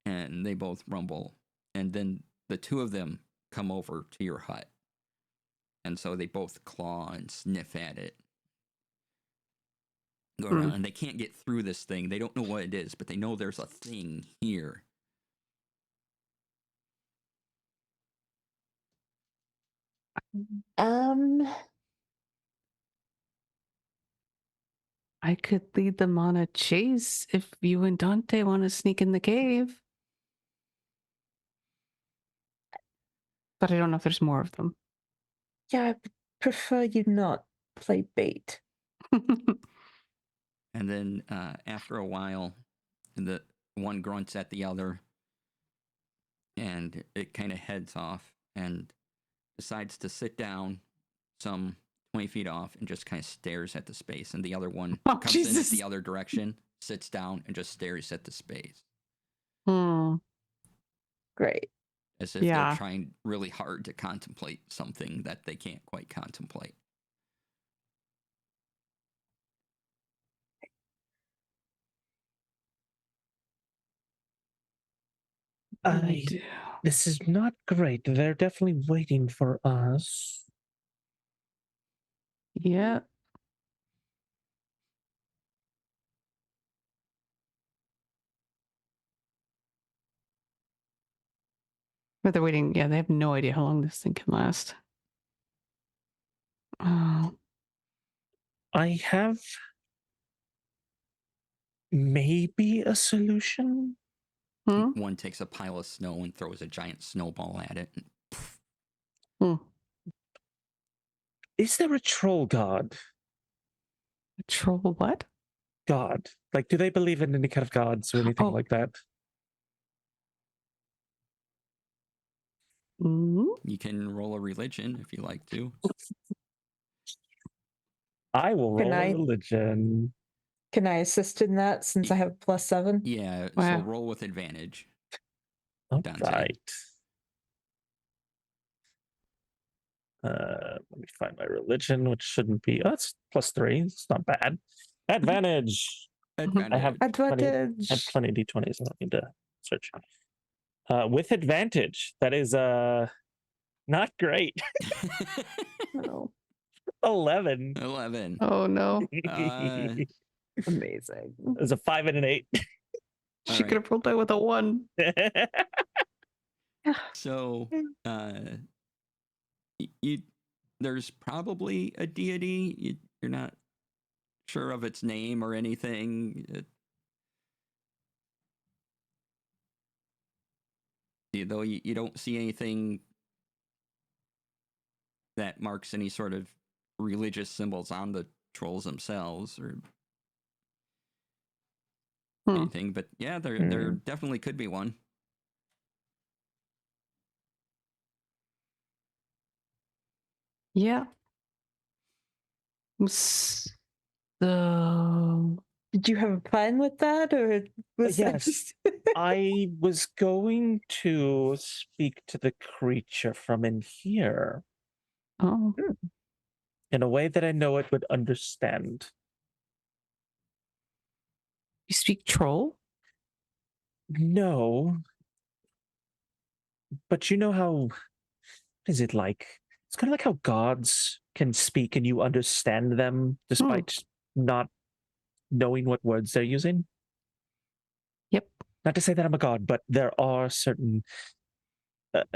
And they both rumble, and then the two of them come over to your hut. And so they both claw and sniff at it. Go around, and they can't get through this thing. They don't know what it is, but they know there's a thing here. I could lead them on a chase if you and Dante want to sneak in the cave. But I don't know if there's more of them. Yeah, I would prefer you not play bait. And then after a while, the one grunts at the other, and it kind of heads off and decides to sit down some 20 feet off and just kind of stares at the space. And the other one comes in at the other direction, sits down, and just stares at the space. Great. As if they're trying really hard to contemplate something that they can't quite contemplate. This is not great. They're definitely waiting for us. Yeah. But they're waiting. Yeah, they have no idea how long this thing can last. Oh. I have maybe a solution. One takes a pile of snow and throws a giant snowball at it. Is there a troll god? A troll what? God. Like, do they believe in any kind of gods or anything like that? You can roll a religion if you like to. I will roll a religion. Can I assist in that since I have +7? Yeah, Wow. so roll with advantage. All Dante. right. Let me find my religion, which shouldn't be. Oh, that's +3. It's not bad. Advantage. Advantage. I have plenty of d20s. I don't need to search. With advantage, that is not great. No. 11. 11. Oh no. Amazing. There's a 5 and an 8. She could have rolled that with a 1. So, there's probably a deity. You're not sure of its name or anything. Though you don't see anything that marks any sort of religious symbols on the trolls themselves or anything. But yeah, there definitely could be one. Yeah. So, did you have a plan with that, or was yes, just... I was going to speak to the creature from in here. Oh. In a way that I know it would understand. You speak troll? No, But you know how, what is it like? It's kind of like how gods can speak and you understand them despite not knowing what words they're using. Yep. Not to say that I'm a god, but there are certain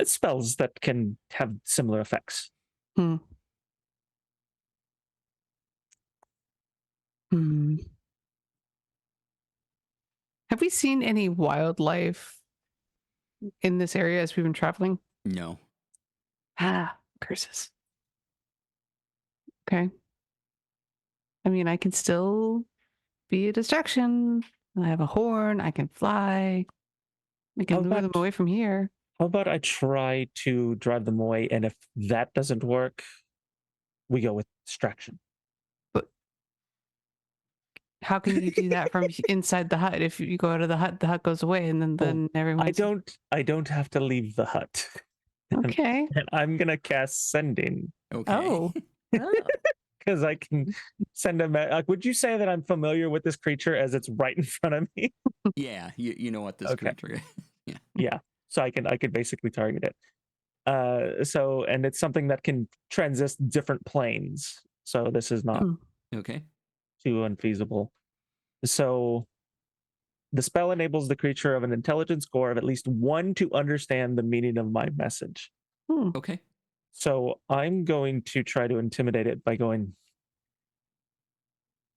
spells that can have similar effects. Hmm. Hmm. Have we seen any wildlife in this area as we've been traveling? No. Ah, curses. Okay. I mean, I can still be a distraction. I have a horn. I can fly. I can How lure them about- away from here. How about I try to drive them away, and if that doesn't work, we go with distraction. But how can you do that from inside the hut? If you go out of the hut goes away, and then everyone. I don't have to leave the hut. Okay. And I'm gonna cast sending Okay. Oh. Oh. because I can send a like. Would you say that I'm familiar with this creature as it's right in front of me? Yeah, you know what this Okay. creature is. Yeah, so I could basically target it. So and it's something that can transist different planes. So this is not Okay. too unfeasible. So the spell enables the creature of an intelligence score of at least 1 to understand the meaning of my message. Okay. So I'm going to try to intimidate it by going,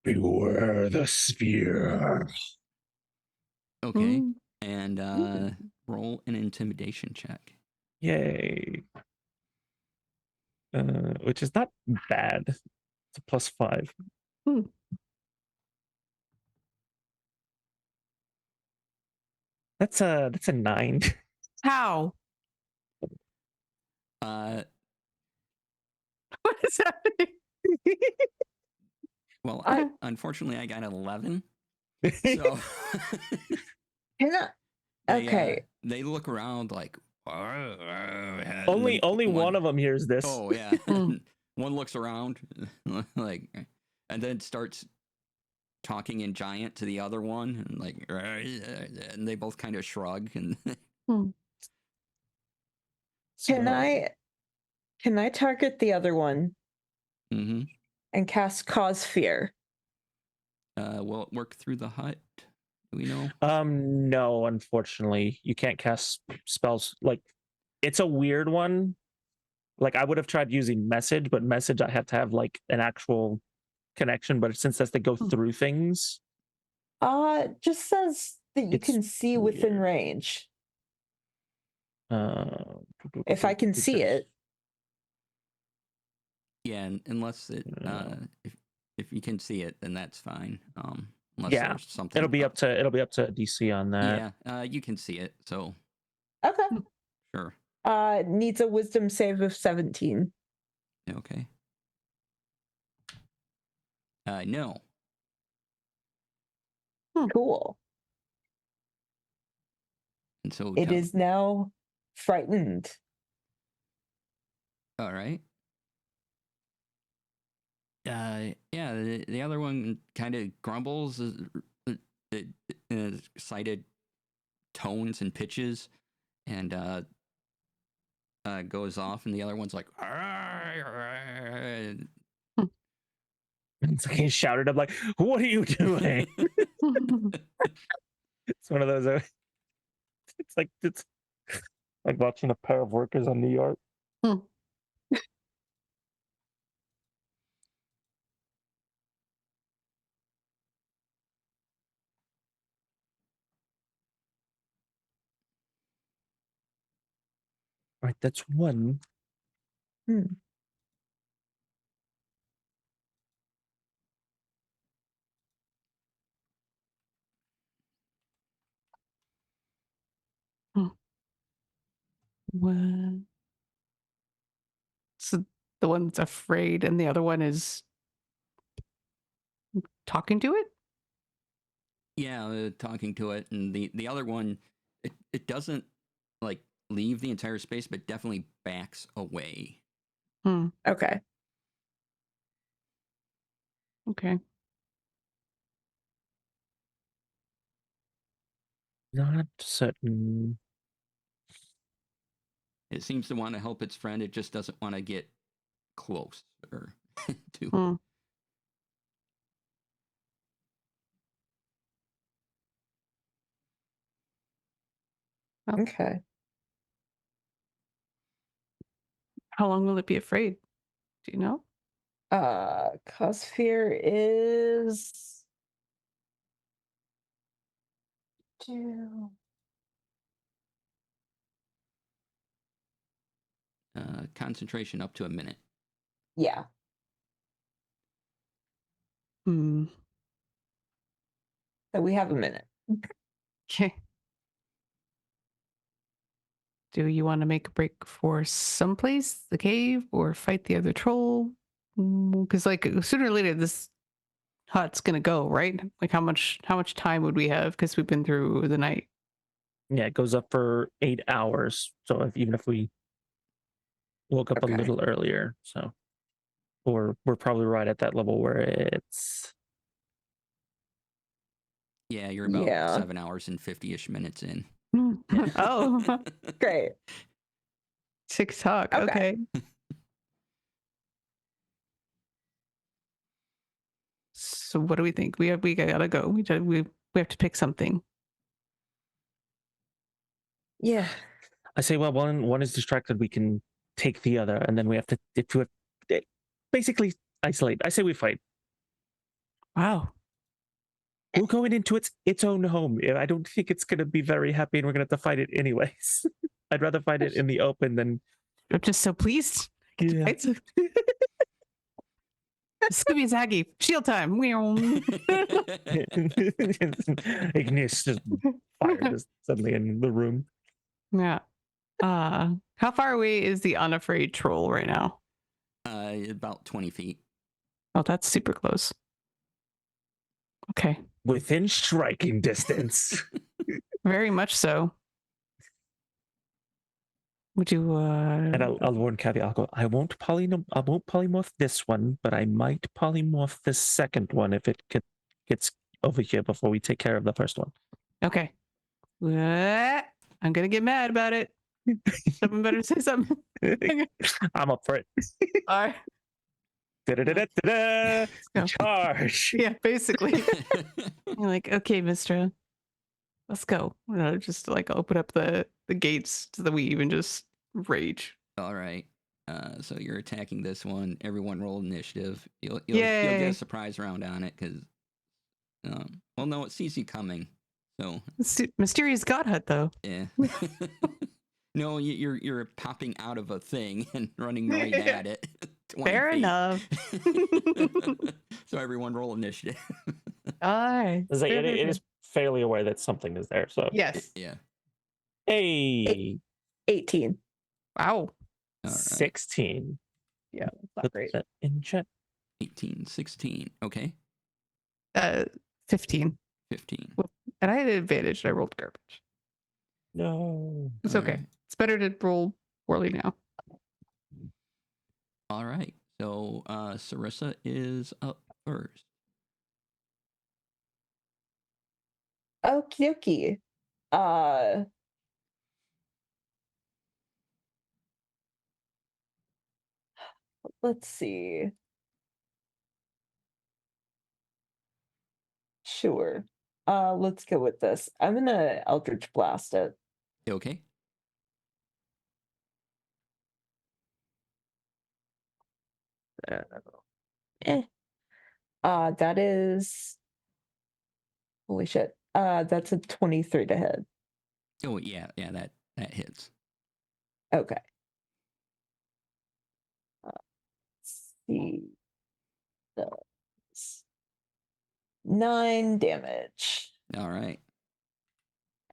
beware the sphere. Okay. Mm. And roll an intimidation check. Yay. Which is not bad. It's a +5. Hmm. That's a 9. How? Uh, What is happening? well, I- unfortunately I got an 11. So So Can I? Okay. they look around like only one of them hears this. Oh yeah. Mm. One looks around like and then starts talking in giant to the other one and like and they both kind of shrug and Can I target the other one mm-hmm. and cast cause fear? Will it work through the hut? Do we know? No, unfortunately. You can't cast spells. Like, it's a weird one. Like, I would have tried using message, but message I have to have like an actual connection. But since that's to go through things, Just says that you It's can see within weird. range. If I can see it. Yeah, unless it if you can see it, then that's fine. Unless Yeah, there's something. it'll be up to DC on that. Yeah, you can see it, so Okay. sure. Needs a wisdom save of 17. Okay. No. Cool. And so It is now frightened. all right. Yeah, the other one kind of grumbles, excited tones and pitches, and goes off, and the other one's like, It's like he shouted, I'm like, what are you doing? It's one of those. It's like watching a pair of workers on New York. Right, that's one. What? So the one that's afraid and the other one is talking to it? yeah, talking to it, and the other one, it doesn't like leave the entire space, but definitely backs away. Okay. Okay. Not certain. It seems to want to help its friend. It just doesn't want to get close or to. Hmm. Okay. How long will it be afraid? Do you know? Cause fear is 2. Concentration up to a minute. Yeah. Hmm. So we have a minute. Okay. Do you want to make a break for someplace, the cave, or fight the other troll? Because like sooner or later, this hut's gonna go, right? Like how much time would we have? Because we've been through the night. Yeah, it goes up for 8 hours. So even if we woke up Okay. a little earlier, so we're probably right at that level where it's Yeah, you're about Yeah. 7 hours and 50-ish minutes in. Oh, Great. TikTok. Okay. Okay. So what do we think? We gotta go. We have to pick something. Yeah. I say, well, one is distracted, we can take the other, and then we have to basically isolate. I say we fight. Wow. We're going into its own home. I don't think it's going to be very happy, and we're going to have to fight it anyways. I'd rather fight it in the open than. I'm just so pleased. Yeah. Scooby Zaggy, shield time. Ignis just fire just suddenly in the room. Yeah. How far away is the unafraid troll right now? About 20 feet. Oh, that's super close. Okay. Within striking distance. Very much so. Would you And I'll warn Kathy, I'll go, I won't polymorph this one, but I might polymorph the second one if it gets over here before we take care of the first one. Okay. I'm gonna get mad about it. Someone better say something. I'm up for it. All right. Da-da-da-da-da-da. go. Charge. Yeah, basically. You're like, okay, Mistra, let's go. Just like open up the gates so that we even just rage. All right. So you're attacking this one. Everyone roll initiative. You'll get Yay. a surprise round on it because, well, no, it sees you coming. So Mysterious God Hut, though. yeah. No, you're popping out of a thing and running right at it. 20 Fair feet. enough. So everyone roll initiative. All right. It is fairly aware that something is there. So Yes. Yeah. Hey, 18. Wow. All right. 16. Yeah, that's not Put great. that in chat. 18, 16. Okay. 15. 15. And I had an advantage. I rolled garbage. No. It's All okay. right. It's better to roll poorly now. All right. So Sarissa is up first. Okie dokie. Let's see. Sure. Let's go with this. I'm gonna Eldritch Blast it. Okay. That is holy shit. That's a 23 to hit. Oh yeah, that hits. Okay. Let's see. That's 9 damage. All right.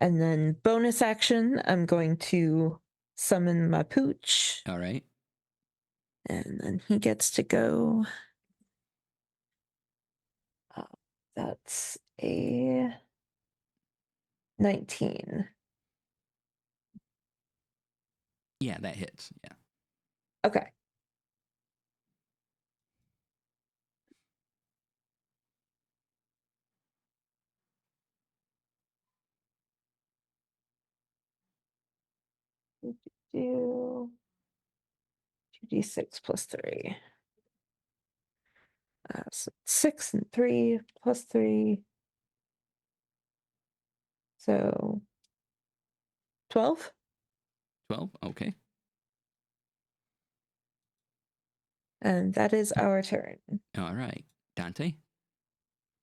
And then bonus action, I'm going to summon my pooch. All right. And then he gets to go. That's a 19. Yeah, that hits. Yeah. Okay. do 2d6 plus 3. So 6 and 3 plus 3. So 12. 12. Okay. And that is our turn. All right. Dante.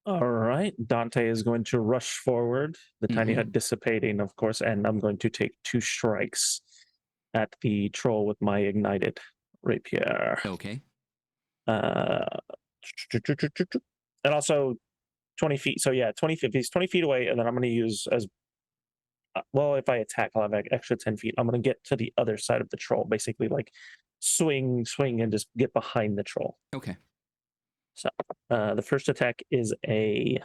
All right. Dante is going to rush forward, the tiny hut dissipating, of course, and I'm going to take 2 strikes at the troll with my ignited rapier. Okay. And also 20 feet. So yeah, 20 feet. He's 20 feet away, and then I'm going to use as well. If I attack, I'll have an extra 10 feet. I'm going to get to the other side of the troll, basically like swing, and just get behind the troll. Okay. So the first attack is a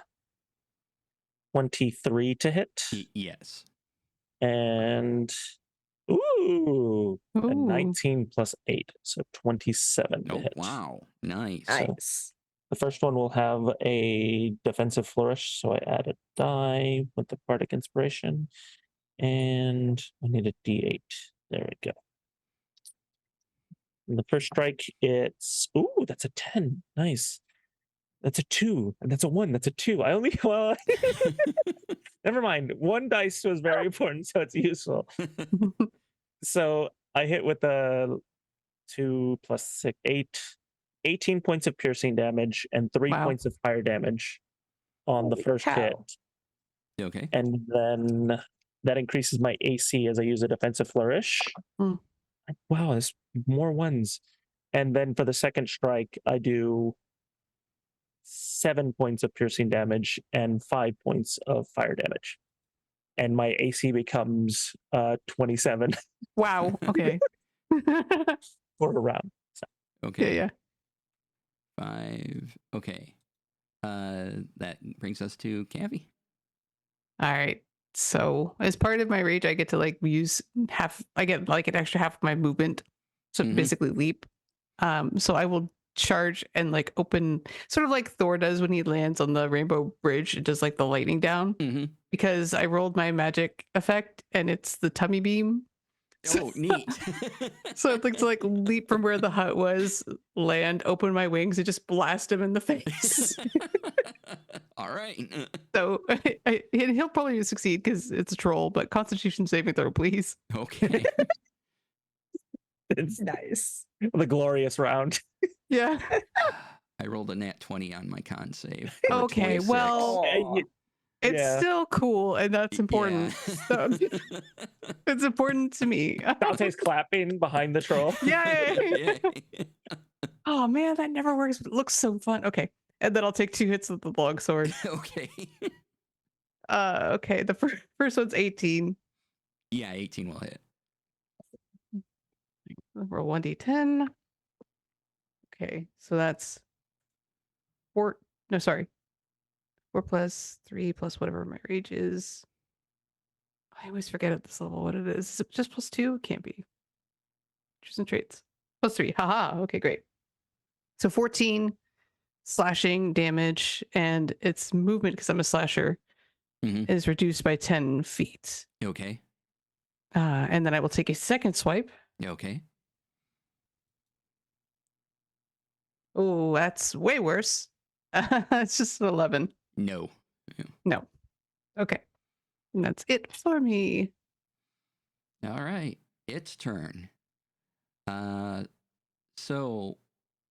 23 to hit, Yes. and a Ooh. 19 plus 8, so 27 to Oh, hit. wow. Nice. Nice. The first one will have a defensive flourish, so I add a die with the bardic inspiration, and I need a d8. There we go. And the first strike, it's that's a 10. Nice. That's a 2. And that's a 1. That's a 2. I only never mind. 1 dice was very important, so it's useful. So I hit with a 2 plus 6, 8, 18 points of piercing damage and 3 Wow. points of fire damage on the Holy first cow. hit. Okay. And then that increases my AC as I use a defensive flourish. Mm. Wow, there's more ones. And then for the second strike, I do 7 points of piercing damage and 5 points of fire damage. And my AC becomes 27 Wow. Okay. for a round. Okay. Yeah. 5. Okay. That brings us to Cavi. All right. So as part of my rage, I get to like use I get like an extra half of my movement. So basically leap. So I will charge and like open, sort of like Thor does when he lands on the rainbow bridge. It does like the lightning down because I rolled my magic effect and it's the tummy beam. Oh, neat. So I'd like to like leap from where the hut was, land, open my wings, and just blast him in the face. All right. So he'll probably succeed because it's a troll, but Constitution saving throw, please. Okay. It's Nice. the glorious round. Yeah. I rolled a nat 20 on my con save. for a Okay, 26. well, Aw. it's Yeah. still cool, and that's important. So it's important to me. Dante's clapping behind the troll. Yay! Yay. Oh man, that never works. But it looks so fun. Okay, and then I'll take 2 hits with the long sword. Okay. Okay. The first one's 18. Yeah, 18 will hit. Roll 1d10. Okay, so that's 4. No, sorry. 4 plus 3 plus whatever my rage is. I always forget at this level what it is. Is it just plus 2? It can't be. Choosing traits. Plus 3. Haha. Okay, great. So 14 slashing damage, and its movement, because I'm a slasher, is reduced by 10 feet. Okay. And then I will take a second swipe. Okay. Oh, that's way worse. It's just an 11. No. No. Okay. And that's it for me. All right. Its turn. So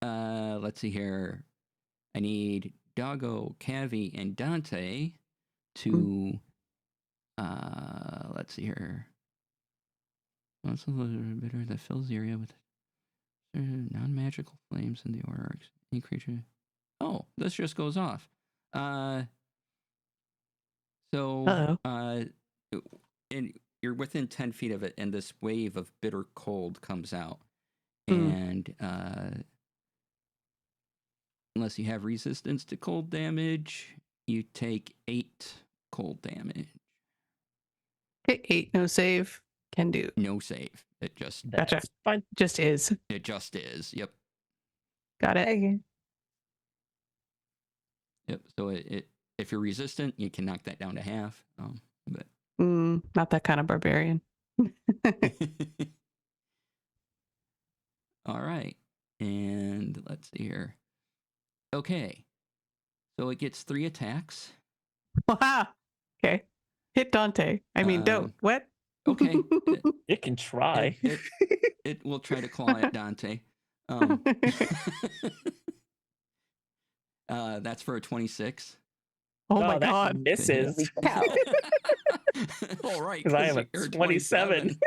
let's see here. I need Doggo, Cavi, and Dante to let's see here. What's a little bitter that fills the area with non-magical flames in the aura? Any creature. Oh, this just goes off. So and you're within 10 feet of it, and this wave of bitter cold comes out. And unless you have resistance to cold damage, you take 8 cold damage. Okay, 8, no save. Can do. No save. It just Gotcha. That's fine. Just is. it just is. Yep. Got it. Okay. Yep. So it if you're resistant, you can knock that down to half. But Not that kind of barbarian. All right. And let's see here. Okay. So it gets 3 attacks. Wow. Okay. Hit Dante. I mean, don't. What? Okay. It can try. It will try to claw at Dante. That's for a 26. Oh my that god. misses. Holy cow. All right. Because I am a you're 27.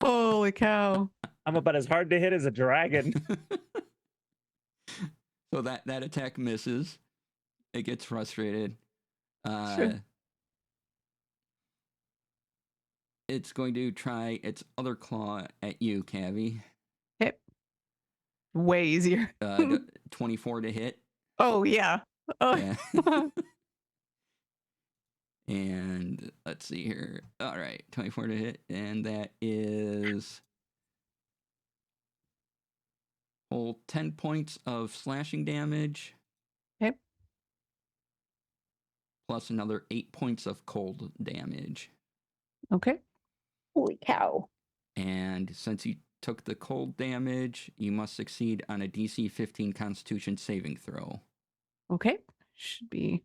Holy cow. I'm about as hard to hit as a dragon. So that attack misses. It gets frustrated. Sure. It's going to try its other claw at you, Cavi. Hit. Way easier. 24 to hit. Oh, yeah. Oh. Yeah. And let's see here. All right, 24 to hit. And that is 10 points of slashing damage. Okay. Plus another 8 points of cold damage. Okay. Holy cow. And since you took the cold damage, you must succeed on a DC 15 Constitution saving throw. Okay. Should be.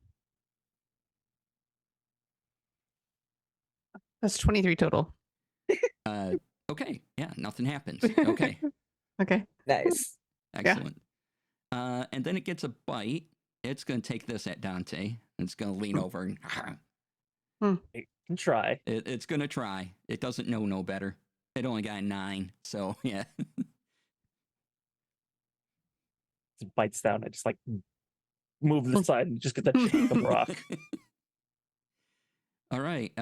That's 23 total. Okay, yeah, nothing happens. Okay, Okay. Nice. excellent. And then it gets a bite. It's going to take this at Dante. It's going to lean over and It can try. it's going to try. It doesn't know no better. It only got a 9, so yeah. It bites down. I just like move to the side and just get that chunk of rock. All right.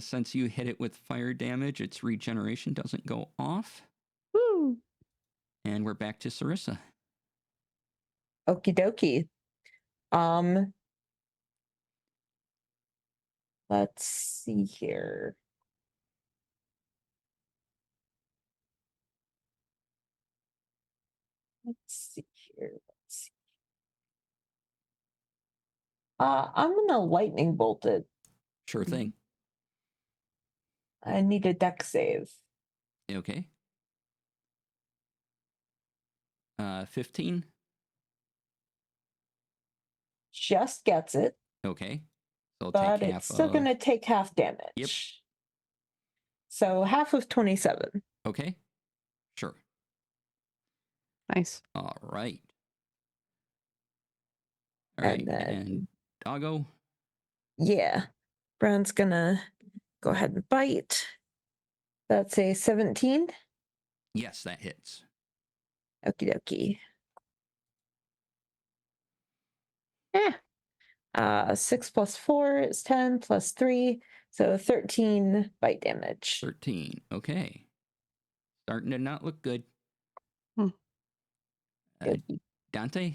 Since you hit it with fire damage, its regeneration doesn't go off. Woo. And we're back to Sarissa. Okie dokie. Let's see here. Let's see here. I'm gonna lightning bolt it. Sure thing. I need a deck save. Okay. 15. Just gets it, Okay. So I'll but take half it's still of... gonna take half damage. Yep. So half of 27. Okay. Sure. Nice. All right. All right. And then- And Doggo. Yeah. Brown's gonna go ahead and bite. That's a 17. Yes, that hits. Okie dokie. Yeah. 6 plus 4 is 10 plus 3. So 13 bite damage. 13. Okay. Starting to not look good. Good. Dante?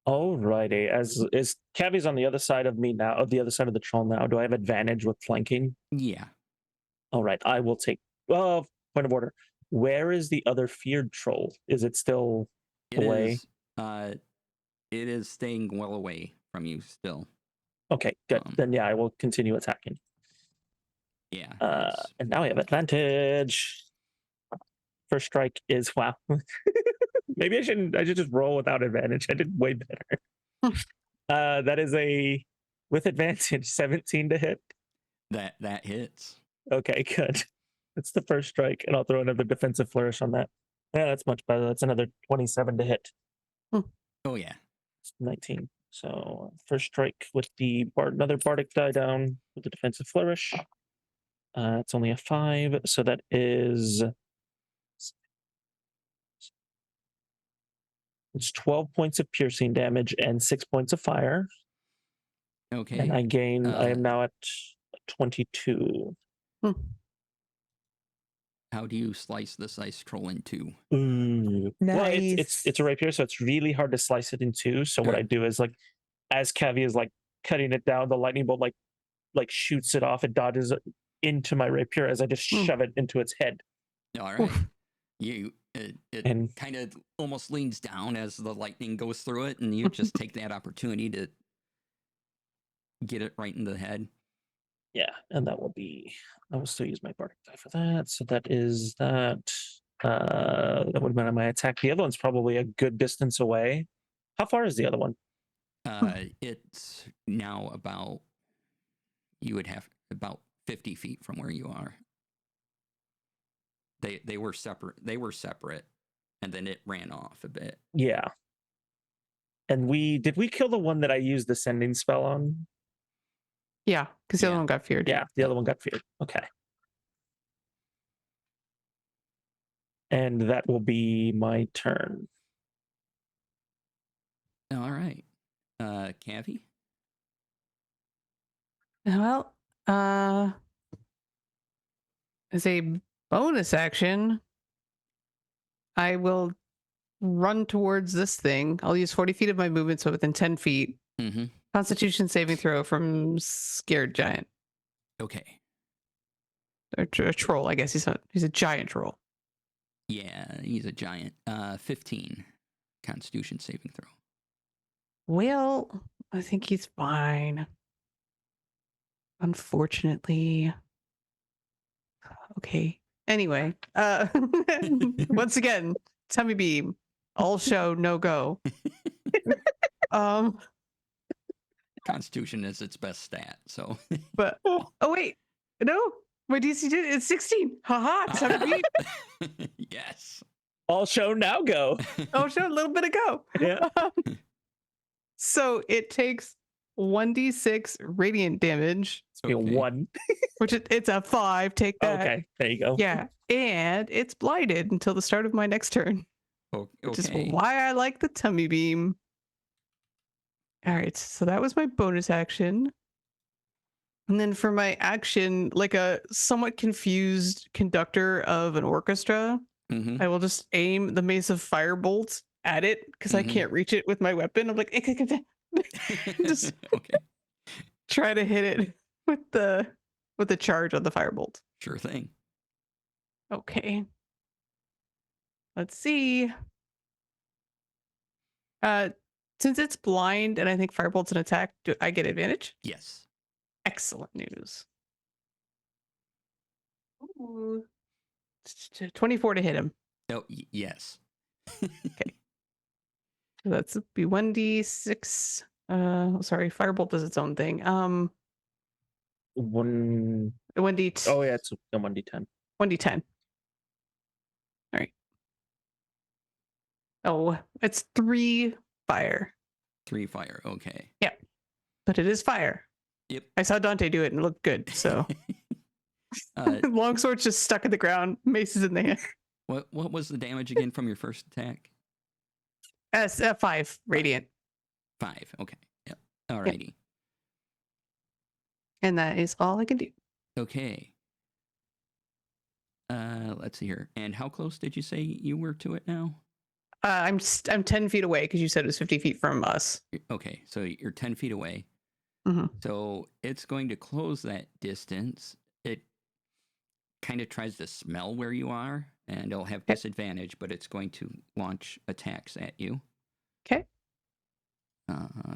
Alrighty. Is Cavi's on the other side of me now, of the other side of the troll now. Do I have advantage with flanking? Yeah. All right. I will take. Point of order. Where is the other feared troll? Is it still away? It is staying well away from you still. Okay, good. Then yeah, I will continue attacking. Yeah. And now I have advantage. First strike is wow. Maybe I should just roll without advantage. I did way better. That is with advantage 17 to hit. That hits. Okay, good. That's the first strike, and I'll throw another defensive flourish on that. Yeah, that's much better. That's another 27 to hit. Oh yeah. 19. So first strike with the another bardic die down with the defensive flourish. It's only a 5, so that is it's 12 points of piercing damage and 6 points of fire. Okay. And I gain. I am now at 22. How do you slice this ice troll in two? Ooh. Nice. Well, it's a rapier, so it's really hard to slice it in two. So what I do is, like, as Cavi is like cutting it down, the lightning bolt like shoots it off. It dodges into my rapier as I just shove it into its head. All right. It kind of almost leans down as the lightning goes through it, and you just take that opportunity to get it right in the head. Yeah, and that will be. I will still use my bardic die for that. So that is that. That would have been my attack. The other one's probably a good distance away. How far is the other one? It's now about, you would have about 50 feet from where you are. They were separate. They were separate, and then it ran off a bit. Yeah. And did we kill the one that I used the sending spell on? Yeah, because the other Yeah. one got feared. Yeah, the other one got feared. Okay. And that will be my turn. All right. Cavi? Well, as a bonus action, I will run towards this thing. I'll use 40 feet of my movement, so within 10 feet. Mm-hmm. Constitution saving throw from scared giant. Okay. Or a troll, I guess he's a giant troll. Yeah, he's a giant. 15 Constitution saving throw. Well, I think he's fine. Unfortunately. Okay. Anyway, once again, tummy beam. All show, no go. Constitution is its best stat, so. But oh wait, no, my DC did it's 16. Haha, tummy beam. Yes. All show, now go. Oh, show a little bit ago. Yeah. So it takes 1d6 radiant damage, Okay. One. which it's a 5. Take that. Okay, there you go. Yeah, and it's blinded until the start of my next turn, which is Okay. why I like the tummy beam. All right, so that was my bonus action. And then for my action, like a somewhat confused conductor of an orchestra, Mm-hmm. I will just aim the mace of firebolt at it because I Mhm. can't reach it with my weapon. I'm like, just Okay. try to hit it with the charge on the firebolt. Sure thing. Okay. Let's see. Since it's blind and I think firebolt's an attack, do I get advantage? Yes. Excellent news. Ooh. 24 to hit him. Oh, yes. So that's be 1d6. Sorry, firebolt does its own thing. One. 1d. Oh, yeah, it's a 1d10. 1d10. All right. Oh, it's 3 fire. 3 fire. Okay. But it is fire. Yep. I saw Dante do it and it looked good. So longsword's just stuck in the ground, mace is in the hand. what was the damage again from your first attack? 5 radiant. 5. Okay. Yep. Alrighty. And that is all I can do. Okay. Let's see here. And how close did you say you were to it now? I'm 10 feet away because you said it was 50 feet from us. Okay, so you're 10 feet away. Mhm. So it's going to close that distance. It kind of tries to smell where you are, and it'll have disadvantage, but it's going to launch attacks at you. Okay.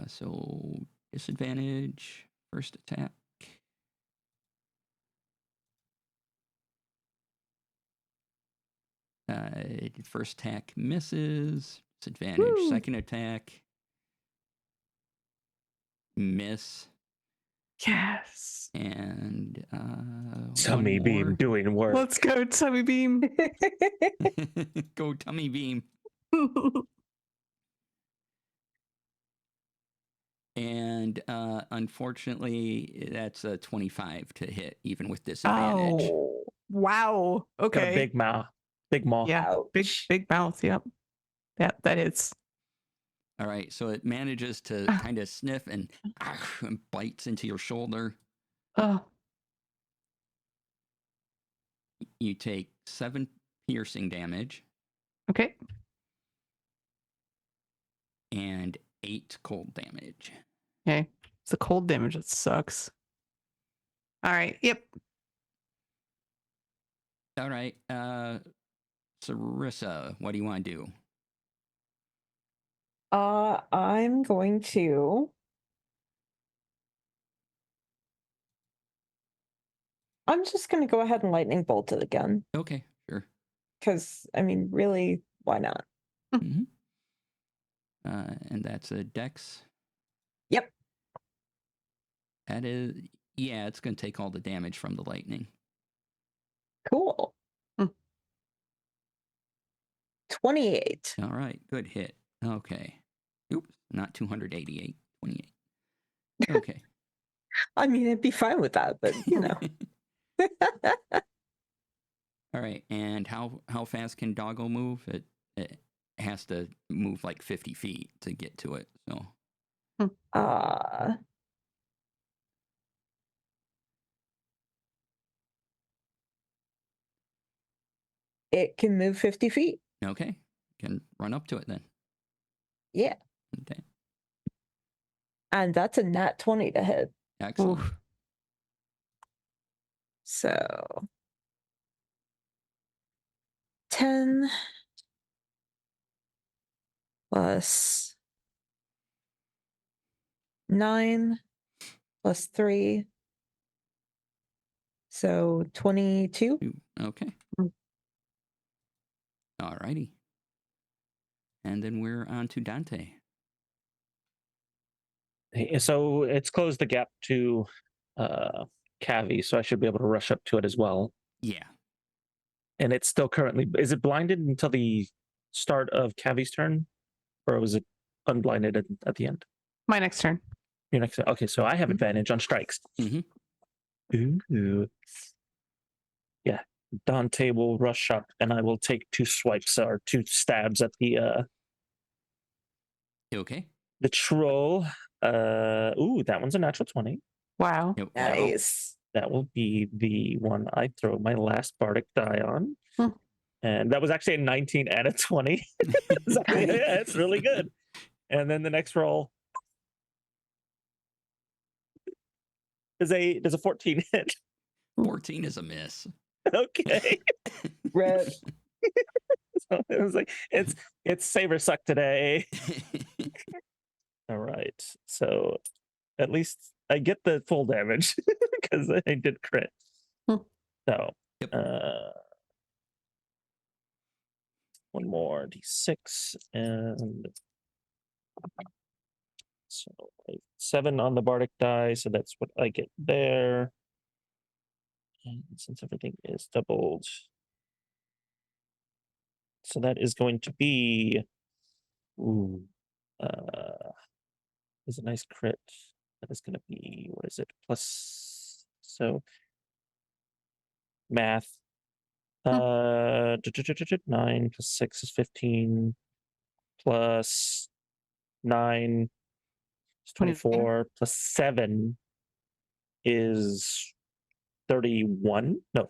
So disadvantage, first attack. First attack misses. Disadvantage. Woo. Second attack. Miss. Yes. And Tummy one beam more. doing work. Let's go, tummy beam. Go tummy beam. And unfortunately, that's a 25 to hit, even with disadvantage. Oh, Wow. Got a Okay. big mouth. Big maw. Yeah. Big mouth. Yep. Yeah, that hits. All right, so it manages to kind of sniff and bites into your shoulder. Oh. You take 7 piercing damage Okay. and 8 cold damage. Okay. It's the cold damage that sucks. All right. Yep. All right, Sarissa, what do you want to do? I'm going to. I'm just going to go ahead and lightning bolt it again. Okay, sure. Because, I mean, really, why not? Mhm. And that's a dex. Yep. That is, yeah, it's going to take all the damage from the lightning. Cool. Hmm. 28. All right, good hit. Okay. Oops, not 288, 28. Okay. I mean, I'd be fine with that, but, you know. All right, and how fast can Doggo move? It has to move like 50 feet to get to it. So It can move 50 feet. okay, can run up to it then. Yeah. Okay, And that's a nat 20 to hit. excellent. Oof. So 10 plus 9 plus 3. So 22. Okay. Mm. All righty. And then we're on to Dante. So it's closed the gap to Cavi, so I should be able to rush up to it as well. Yeah. And it's still currently, is it blinded until the start of Cavi's turn? Or was it unblinded at the end? My next turn. Your next, okay, so I have advantage on strikes. Mhm. Ooh. Yeah, Dante will rush up and I will take 2 swipes or 2 stabs at the Okay. troll. Ooh, that one's a natural 20. Wow. Yep. Nice. That will be the one I throw my last bardic die on. Hmm. And that was actually a 19 and a 20. So, yeah, it's really good. And then the next roll is a 14 hit. 14 is a miss. Okay. Red. So it was like it's Saber Suck today. All right. So at least I get the full damage because I did crit. Hmm. So Yep. one more d6 and so 7 on the bardic die, so that's what I get there. And since everything is doubled, so that is going to be is a nice crit. That is going to be, what is it? Plus, so math. 9 plus 6 is 15 plus 9 is 24 plus 7 is 31. No,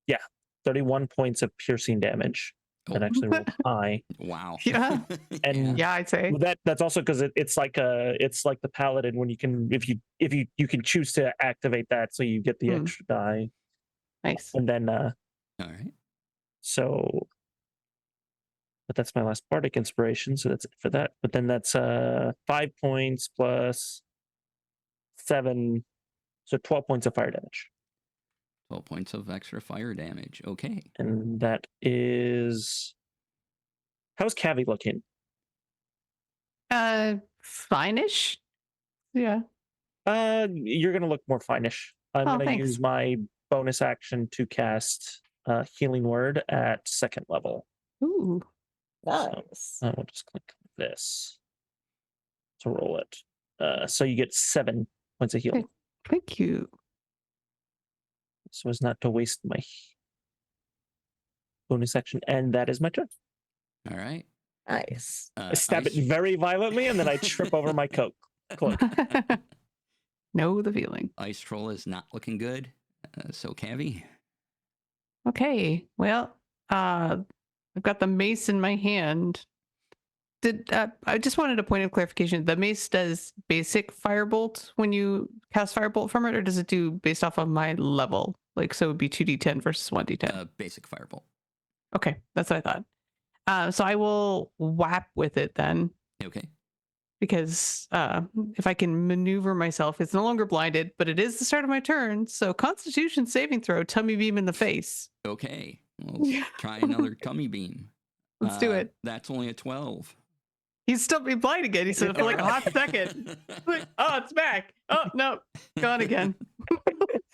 yeah, 31 points of piercing damage. Oh. That actually rolled high. Wow. Yeah. And Yeah, I'd say. Well, that's also because it's like the paladin when you can if you can choose to activate that, so you get the extra die. Nice. And then All right. so, but that's my last bardic inspiration, so that's it for that. But then that's 5 points plus 7, so 12 points of fire damage. 12 points of extra fire damage. Okay. And that is, how's Cavi looking? Fine-ish. Yeah. You're gonna look more finish. I'm gonna thanks. use my bonus action to cast Healing Word at 2nd level. Ooh. Nice. I will just click this to roll it. So you get 7 points of healing. Thank you. So as not to waste my bonus action, and that is my turn. All right. Nice. I stab it very violently, and then I trip over my cloak. Know the feeling. Ice Troll is not looking good. So Cavi. Okay. Well, I've got the mace in my hand. I just wanted a point of clarification. The mace does basic firebolt when you cast firebolt from it, or does it do based off of my level? Like, so it would be 2d10 versus 1d10. Basic firebolt. Okay, that's what I thought. So I will whap with it then, Okay. because if I can maneuver myself, it's no longer blinded, but it is the start of my turn. So Constitution saving throw, tummy beam in the face. Okay. Let's try another tummy beam. Let's do it. That's only a 12. He's still be blind again. He said for like a hot second. Like, oh, it's back. Oh no, gone again.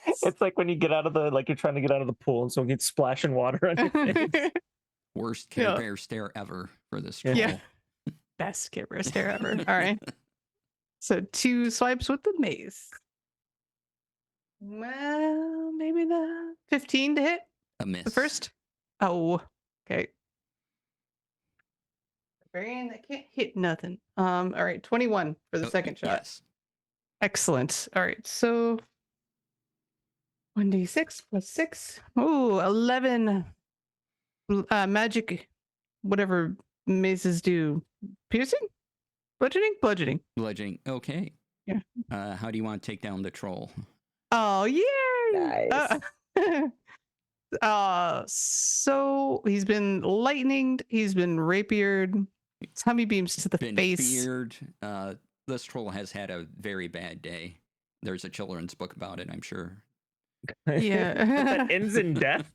It's like when you get out of the, like you're trying to get out of the pool and someone gets splashing water on your face. Worst Care Bear stare ever for this troll. Yeah. Best Care Bear stare ever. All right. So 2 swipes with the mace. Well, maybe the 15 to hit A miss. the first. Oh, okay. Barbarian that can't hit nothing. All right, 21 for the second shot. Yes. Excellent. All right, so 1d6 plus 6. Ooh, 11. Magic, whatever mazes do. Piercing? Bludgeoning? Bludgeoning. Bludgeoning. Okay. Yeah. How do you want to take down the troll? Oh, yay! Nice. So he's been lightninged, he's been rapiered, tummy beams to the Been face. feared. This troll has had a very bad day. There's a children's book about it, I'm sure. Yeah. That ends in death.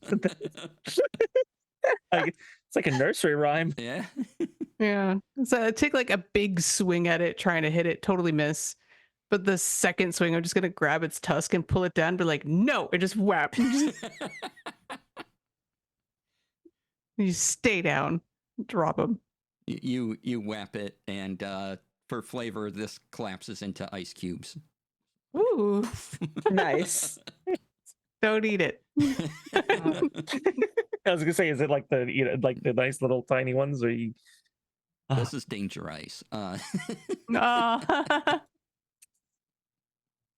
It's like a nursery rhyme. Yeah. Yeah. So I take like a big swing at it, trying to hit it, totally miss. But the second swing, I'm just gonna grab its tusk and pull it down, but like, no, and just whap. You stay down, drop him. You whap it, and for flavor, this collapses into ice cubes. Ooh, Nice. don't eat it. I was gonna say, is it like the like the nice little tiny ones, or you? This is danger ice.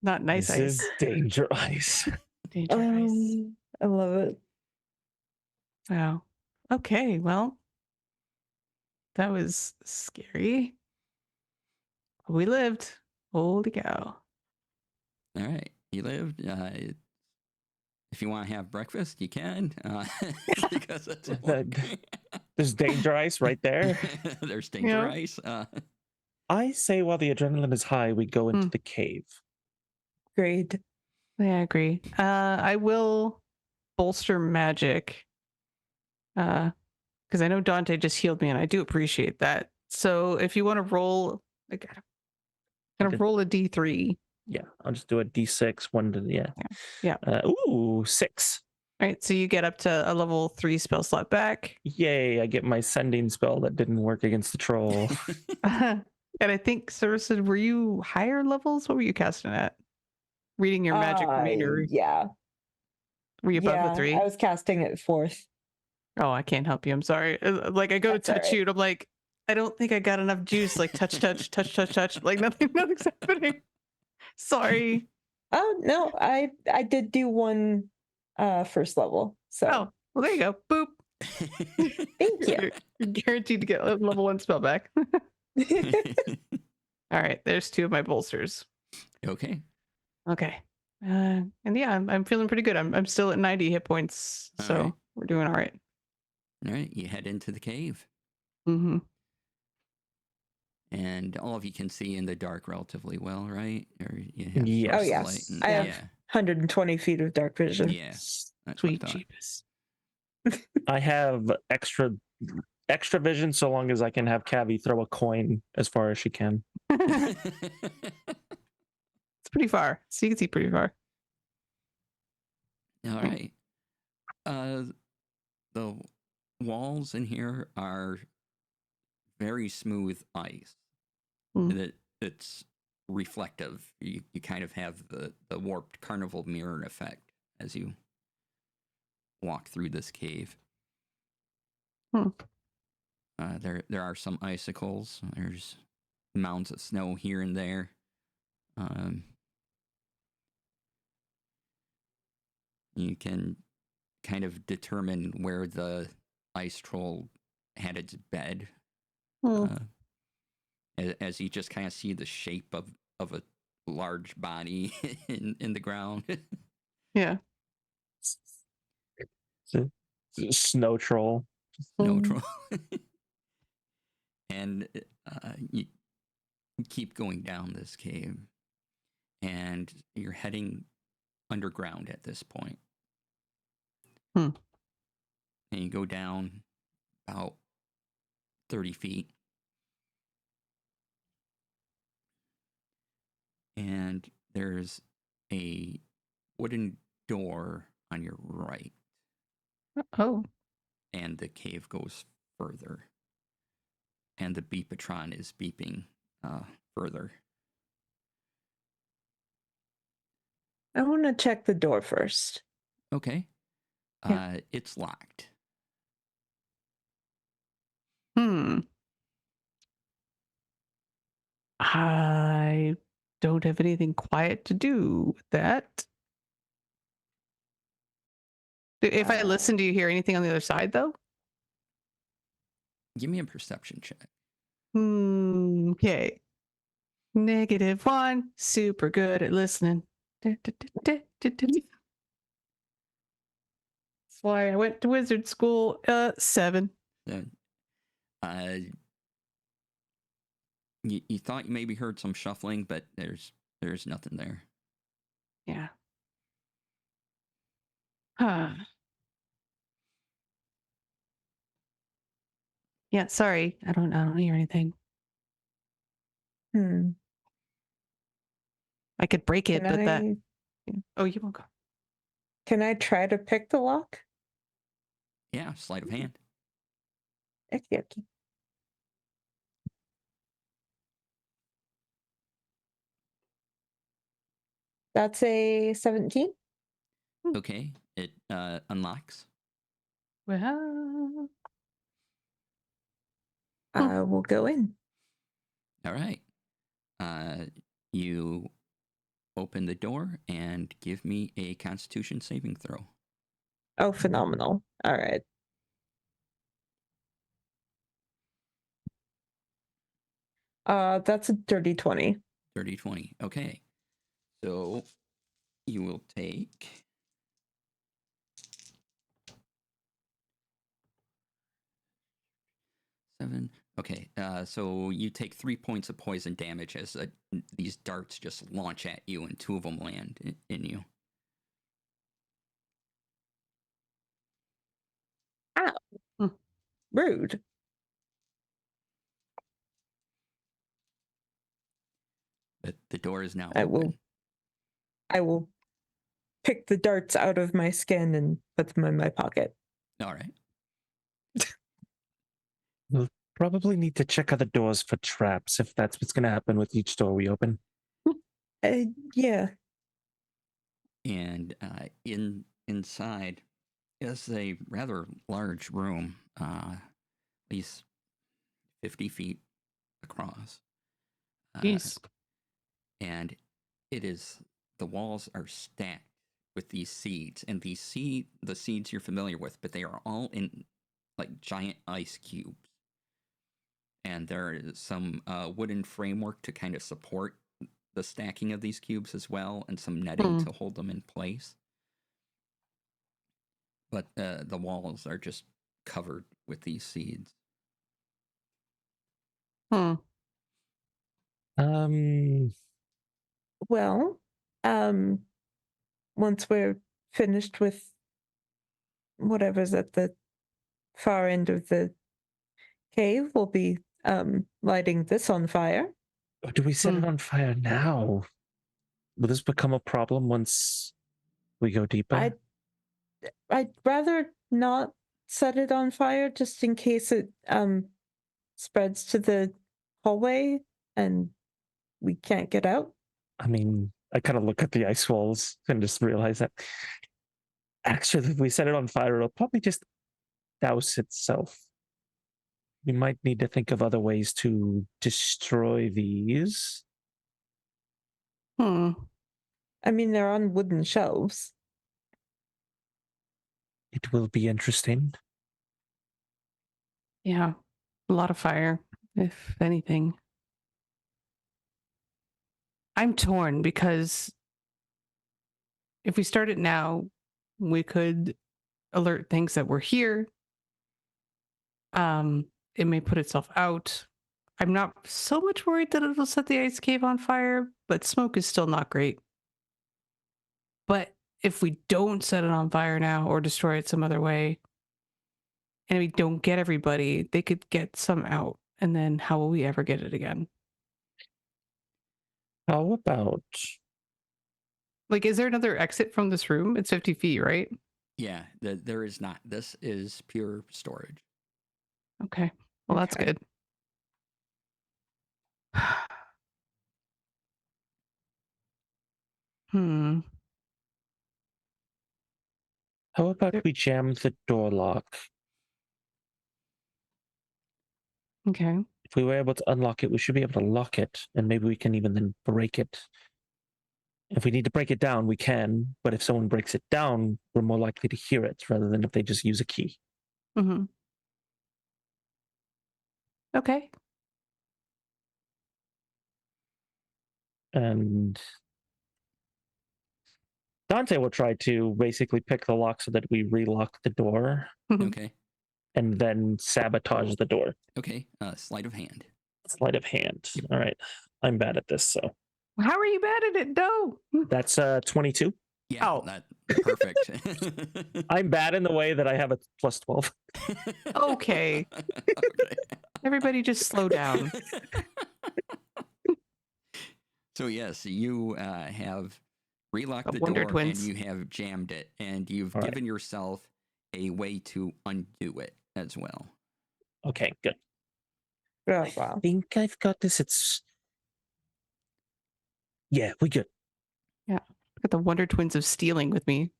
Not nice This ice. is danger ice. Danger ice. I love it. Wow. Okay, well, that was scary. We lived. Holy cow. All right, you lived. If you want to have breakfast, you can. Because that's There's danger ice right there. There's danger Yeah. ice. I say while the adrenaline is high, we go into the cave. Great. Yeah, I agree. I will bolster magic. Because I know Dante just healed me and I do appreciate that. So if you want to roll, like, kind of roll a d3. Yeah, I'll just do a d6. One to Yeah. Ooh, 6. All right, so you get up to a level 3 spell slot back. Yay! I get my sending spell that didn't work against the troll. And I think, Sarissa, were you higher levels? What were you casting at? Reading your magic meter. Yeah. Were you above Yeah, the 3? I was casting it 4th. Oh, I can't help you. I'm sorry. Like I go to That's all touch right. you, and I'm like, I don't think I got enough juice. Like touch. Like nothing's happening. Sorry. Oh no, I did do one first level. So Oh, well, there you go. Boop. thank you. You're guaranteed to get a level 1 spell back. All right, there's 2 of my bolsters. Okay. Okay. And yeah, I'm feeling pretty good. I'm still at 90 hit points, All so right. we're doing all right. All right, you head into the cave, Mm-hmm. and all of you can see in the dark relatively well, right? Or you have Yes. Oh, source of yes. light and- I have yeah, 120 feet of dark vision. yeah. That's what I Sweet thought. jeepers. I have extra vision so long as I can have Cavi throw a coin as far as she can. It's pretty far, so you can see pretty far. All right. The walls in here are very smooth ice. Mm. It's reflective. You kind of have the warped carnival mirror effect as you walk through this cave. Hmm. There are some icicles. There's mounds of snow here and there. You can kind of determine where the ice troll had its bed, as you just kind of see the shape of a large body in the ground. Yeah. Snow troll. No troll. And you keep going down this cave, and you're heading underground at this point. and you go down about 30 feet. And there's a wooden door on your right, Oh, and the cave goes further. And the beep-a-tron is beeping further. I want to check the door first. Okay. Yeah. It's locked. I don't have anything quiet to do with that. If I listen, do you hear anything on the other side, though? Give me a perception check. Okay. -1. Super good at listening. That's why I went to wizard school. 7. You thought you maybe heard some shuffling, but there's nothing there. Yeah. Huh. Yeah, sorry. I don't hear anything. I could break it, but that. Oh, you won't go. Can I try to pick the lock? Yeah, sleight of hand. Okay. That's a 17. Okay, it unlocks. Well, We'll go in. All right. You open the door and give me a Constitution saving throw. Oh, phenomenal. All right. That's a dirty 20. Dirty 20. Okay. So you will take 7. Okay. So you take 3 points of poison damage as these darts just launch at you, and 2 of them land in you. Ow. Rude. But the door is now I open. will pick the darts out of my skin and put them in my pocket. All right. We'll probably need to check other doors for traps if that's what's going to happen with each door we open. Yeah. And inside is a rather large room, at least 50 feet across. jeez. And the walls are stacked with these seeds, and the seeds you're familiar with, but they are all in like giant ice cubes. And there is some wooden framework to kind of support the stacking of these cubes as well, and some netting to hold them in place. But the walls are just covered with these seeds. Well, once we're finished with whatever's at the far end of the cave, we'll be lighting this on fire. Do we set it on fire now? Will this become a problem once we go deeper? I'd rather not set it on fire just in case it spreads to the hallway and we can't get out. I mean, I kind of look at the ice walls and just realize that actually, if we set it on fire, it'll probably just douse itself. We might need to think of other ways to destroy these. I mean, they're on wooden shelves. It will be interesting. Yeah, a lot of fire, if anything. I'm torn because if we start it now, we could alert things that we're here. It may put itself out. I'm not so much worried that it'll set the ice cave on fire, but smoke is still not great. But if we don't set it on fire now or destroy it some other way, and we don't get everybody, they could get some out. And then how will we ever get it again? How about Like, is there another exit from this room? It's 50 feet, right? Yeah, there is not. This is pure storage. Okay. Well, that's Okay. good. Hmm. how about Yep. we jam the door lock? Okay. If we were able to unlock it, we should be able to lock it, and maybe we can even then break it. If we need to break it down, we can, but if someone breaks it down, we're more likely to hear it rather than if they just use a key. Mm-hmm. Okay. And Dante will try to basically pick the lock so that we relock the door Okay. and then sabotage the door. Okay. Sleight of hand. Sleight of hand. All right. I'm bad at this, so How are you bad at it? No. that's 22. Yeah. Oh. That perfect. I'm bad in the way that I have a plus 12. Okay. Everybody just slow down. So yes, you have relocked the Wonder door Twins. and you have jammed it, and you've All right. given yourself a way to undo it as well. Okay, good. Oh, I wow. think I've got this. Yeah, we good. Got the Wonder Twins of stealing with me.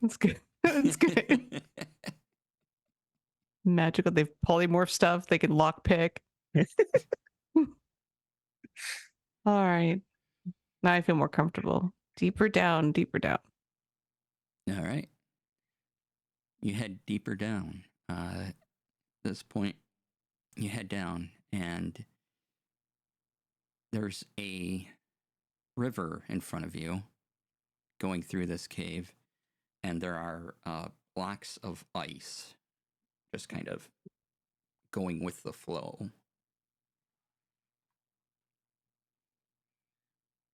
That's good. That's good. Magical. They've polymorph stuff. They can lock pick. All right. Now I feel more comfortable. Deeper down, deeper down. All right. You head deeper down. At this point, you head down, and there's a river in front of you going through this cave, and there are blocks of ice just kind of going with the flow.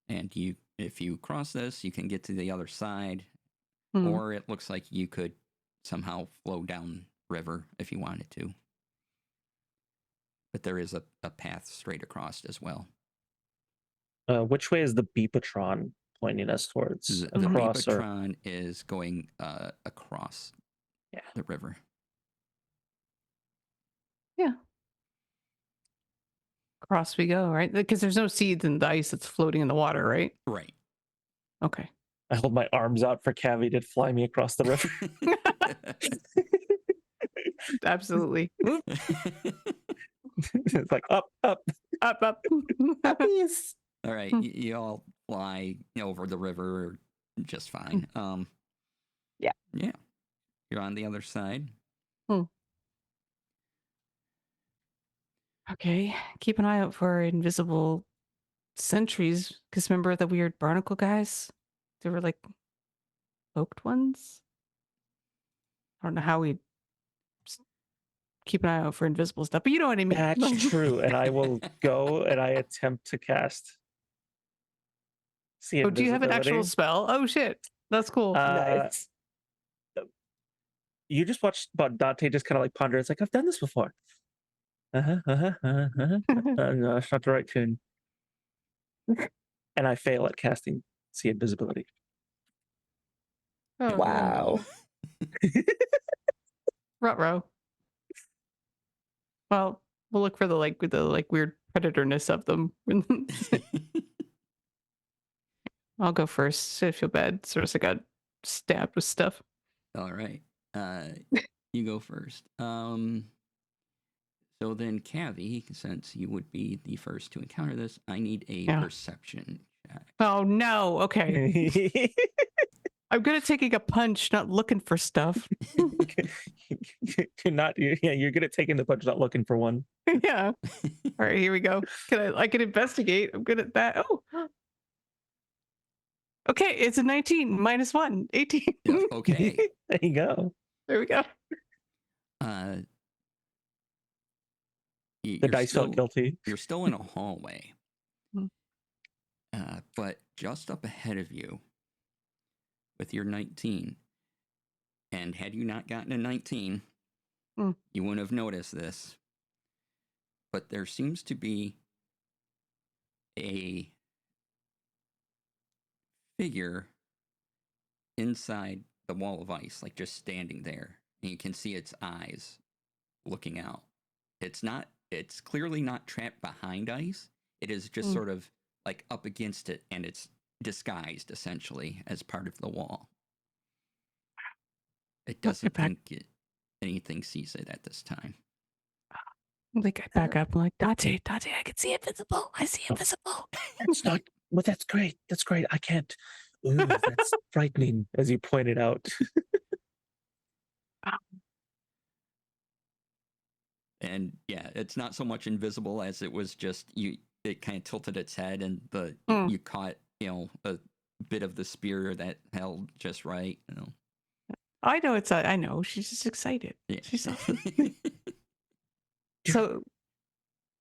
And if you cross this, you can get to the other side, Hmm. or it looks like you could somehow flow down river if you wanted to. But there is a path straight across as well. Which way is the beep-a-tron pointing us towards? The Across or beep-a-tron is going across the river. Across we go, right? Because there's no seeds in the ice that's floating in the water, right? Right. Okay. I hold my arms out for Cavi to fly me across the river. Absolutely. It's like up. Up. Puppies. All right, you all fly over the river just fine. Yeah. Yeah. You're on the other side. Okay. Keep an eye out for invisible sentries. Because remember the weird barnacle guys? They were like cloaked ones. I don't know how we keep an eye out for invisible stuff, but you know what I mean. That's true. And I will go and I attempt to cast. See, Oh, do you have an actual invisibility. spell? Oh shit. That's cool. Nice. You just watched Dante just kind of like ponder. It's like, I've done this before. No, it's not the right tune. And I fail at casting see invisibility. Oh, Wow. Ruh-roh. Well, we'll look for the weird predatorness of them. I'll go first. I feel bad. Sort of got stabbed with stuff. All right. You go first. So then, Cavi, since you would be the first to encounter this, I need a perception check. Oh no. Okay. I'm good at taking a punch, not looking for stuff. You're good at taking the punch, not looking for one. Yeah. All right, here we go. I can investigate. I'm good at that. Oh. Okay, it's a 19 minus 1, 18. Yeah, okay. There you go. There we go. The dice felt guilty. You're still in a hallway. Hmm. But just up ahead of you, with your 19, and had you not gotten a 19, You wouldn't have noticed this, but there seems to be a figure inside the wall of ice, like just standing there. And you can see its eyes looking out. It's clearly not trapped behind ice. It is just sort of like up against it, and it's disguised essentially as part of the wall. It doesn't think anything sees it at this time. Like I back up. I'm like, Dante, I can see invisible. I see invisible. That's not. Well, that's great. That's great. I can't. Ooh, that's frightening, as you pointed out. And yeah, it's not so much invisible as it was just you. It kind of tilted its head, and you caught a bit of the spear that held just right. I know I know. She's just excited. Yeah. She's awesome. So,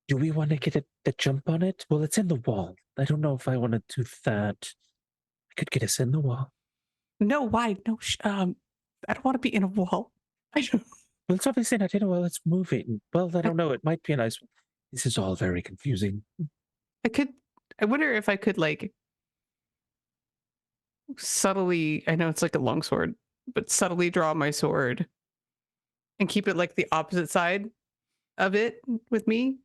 do we want to get the jump on it? Well, it's in the wall. I don't know if I want to do that. I could get us in the wall. No, why? No, I don't want to be in a wall. I don't. Well, it's obviously not in a wall. It's moving. Well, I don't know. It might be a nice. This is all very confusing. I wonder if I could like subtly. I know it's like a longsword, but subtly draw my sword and keep it like the opposite side of it with me.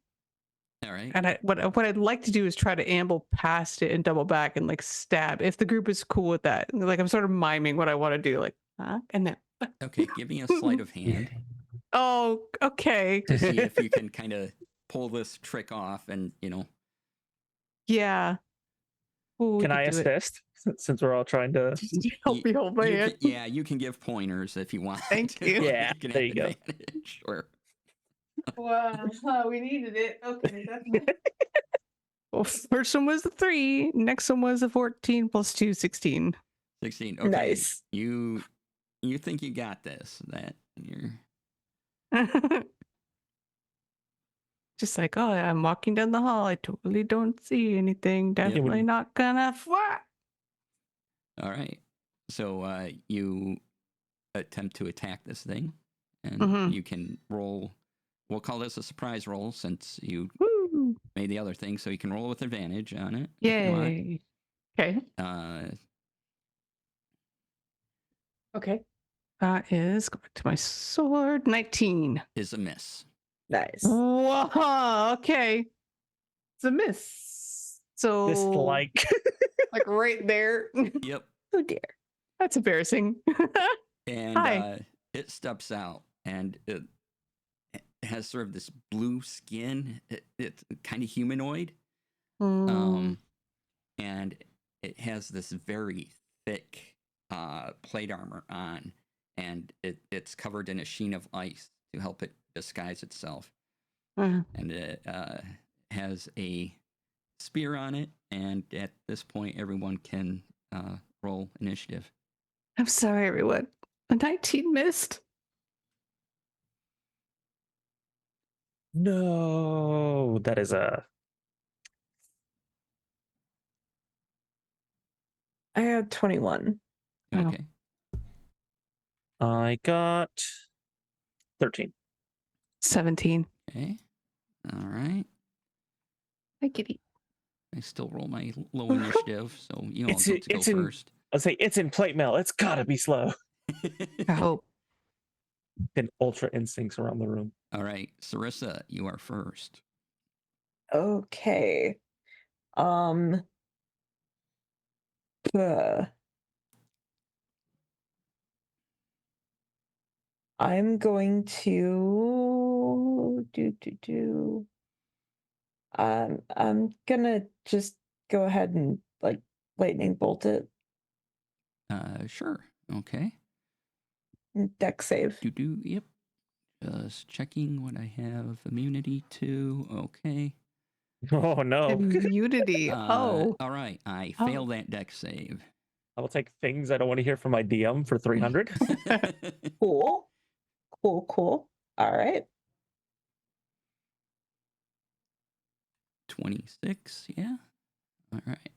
All right. And what I'd like to do is try to amble past it and double back and like stab if the group is cool with that. Like I'm sort of miming what I want to do, like and then. Okay, give me a sleight of hand. Oh, okay. To see if you can kind of pull this trick off, and Yeah. Ooh, can I assist? Since we're all trying to help me hold my hand. You can give pointers if you want. Thank you. Yeah, you can there have you go. advantage. Sure. Wow, we needed it. Okay, that's well, first one was a 3. Next one was a 14 plus 2, 16. 16. Okay. Nice. You think you got this? That you're Just like, oh, I'm walking down the hall. I totally don't see anything. Definitely not gonna fly. all right. So you attempt to attack this thing, and you can roll. We'll call this a surprise roll since you made the other thing, so you can roll with advantage on it. Yay. Okay. Okay. That is, go back to my sword, 19. Is a miss. Nice. Whoa, okay. It's a miss. So, this like right there. Yep. Oh dear. That's embarrassing. And it steps out, and it has sort of this blue skin. It's kind of humanoid. And it has this very thick plate armor on, and it's covered in a sheen of ice to help it disguise itself. And it has a spear on it, and at this point everyone can roll initiative. I'm sorry, everyone. A 19 missed. No, that is a. I had 21. Okay. I got 13. 17. Okay. All right. Hi, kitty. I still roll my low initiative, so you all get to go first. I'll say it's in plate mail. It's gotta be slow. I hope. And ultra instincts around the room. All right, Sarissa, you are first. Okay. I'm going to I'm gonna just go ahead and like lightning bolt it. Sure. Okay. Deck save. Yep. Just checking what I have immunity to. Okay. Oh no. Immunity. All right. I failed that deck save. I will take things I don't want to hear from my DM for 300. Cool. All right. 26. Yeah. All right.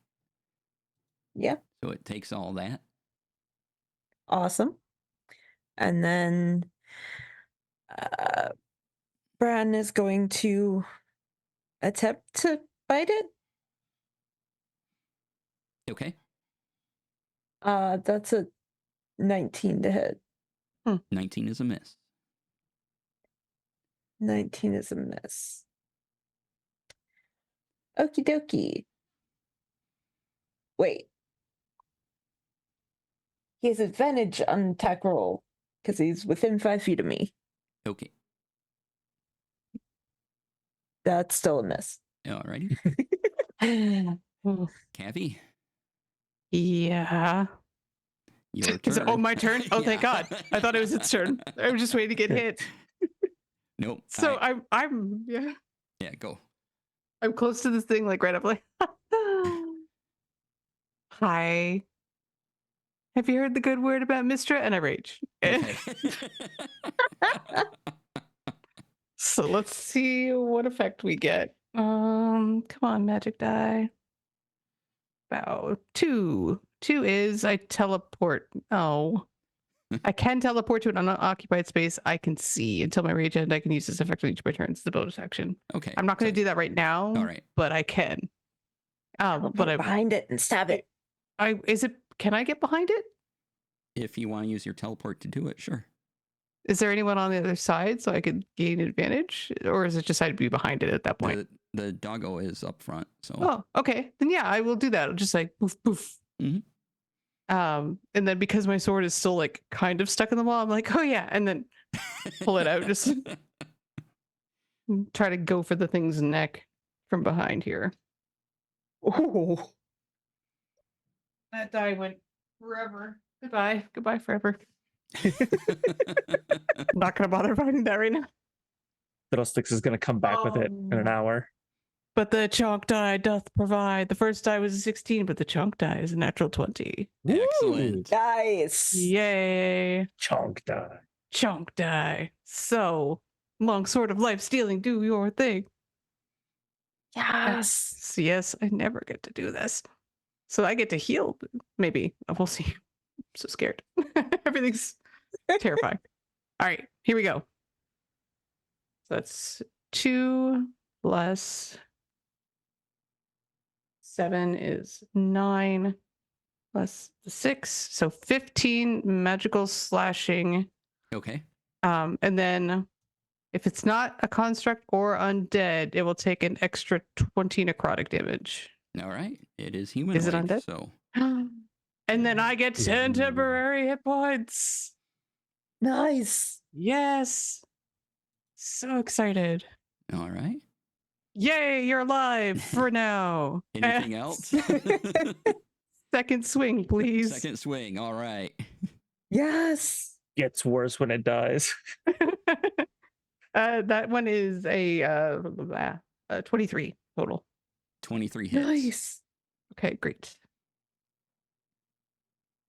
Yeah. So it takes all that. Awesome. And then Bran is going to attempt to bite it. Okay. That's a 19 to hit. 19 is a miss. 19 is a miss. Okie dokie. Wait. He has advantage on attack roll because he's within 5 feet of me. Okay. That's still a miss. Alrighty. Cavi, Yeah. your Is it, turn. oh, my turn? Oh, thank Yeah. God. I thought it was its turn. I was just waiting to get hit. Nope. So I'm Yeah, go. I'm close to this thing, like right up, like, hi. Have you heard the good word about Mistra? And I rage. Okay. So let's see what effect we get. Come on, magic die. About 2. 2 is I teleport. Oh. I can teleport to an unoccupied space I can see until my rage end. I can use this effect on each of my turns. It's the bonus action. Okay. I'm not going to so- do that right now. All right. But I can. I'll But put behind it and stab it. can I get behind it? If you want to use your teleport to do it, sure. Is there anyone on the other side so I could gain advantage? Or is it just I'd be behind it at that point? The doggo is up front, so Oh, okay. Then yeah, I will do that. I'll just like poof poof. Mhm. And then because my sword is still like kind of stuck in the wall, I'm like, oh yeah, and then pull it out, just try to go for the thing's neck from behind here. Oh, that die went forever. Goodbye, goodbye forever. I'm not gonna bother finding that right now. Fiddlesticks is going to come back with it in an hour. But the chalk die doth provide. The first die was a 16, but the chalk die is a natural 20. Excellent. Nice. Yay. Chonk die. Chunk die. So, long sword of life stealing, do your thing. Yes. Yes, I never get to do this. So I get to heal, maybe. We'll see. I'm so scared. Everything's terrifying. All right, here we go. So that's 2 plus 7 is 9 plus the 6. So 15 magical slashing. Okay. And then if it's not a construct or undead, it will take an extra 20 necrotic damage. All right. It is humanoid. Is it undead? So And then I get 10 temporary hit points. Nice. Yes. So excited. all right. Yay, you're alive for now. Anything else? Second swing, please. Second swing. All right. Yes. Gets worse when it dies. That one is a 23 total. 23 hits. Nice. Okay, great.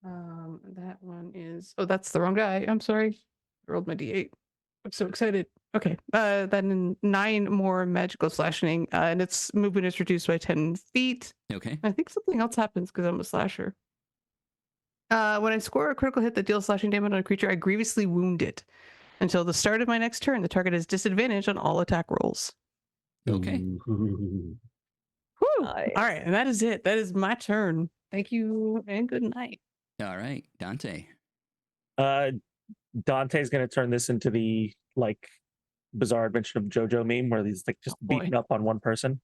That one is, oh, that's the wrong guy. I'm sorry. I rolled my d8. I'm so excited. Okay. Then 9 more magical slashing, and its movement is reduced by 10 feet. Okay. I think something else happens because I'm a slasher. When I score a critical hit that deals slashing damage on a creature, I grievously wound it. Until the start of my next turn, the target has disadvantage on all attack rolls. Okay. Ooh. Whew. Nice. All right, and that is it. That is my turn. Thank you and good night. All right. Dante. Dante's going to turn this into the like bizarre adventure of JoJo meme where he's like just boy. beating up on one person.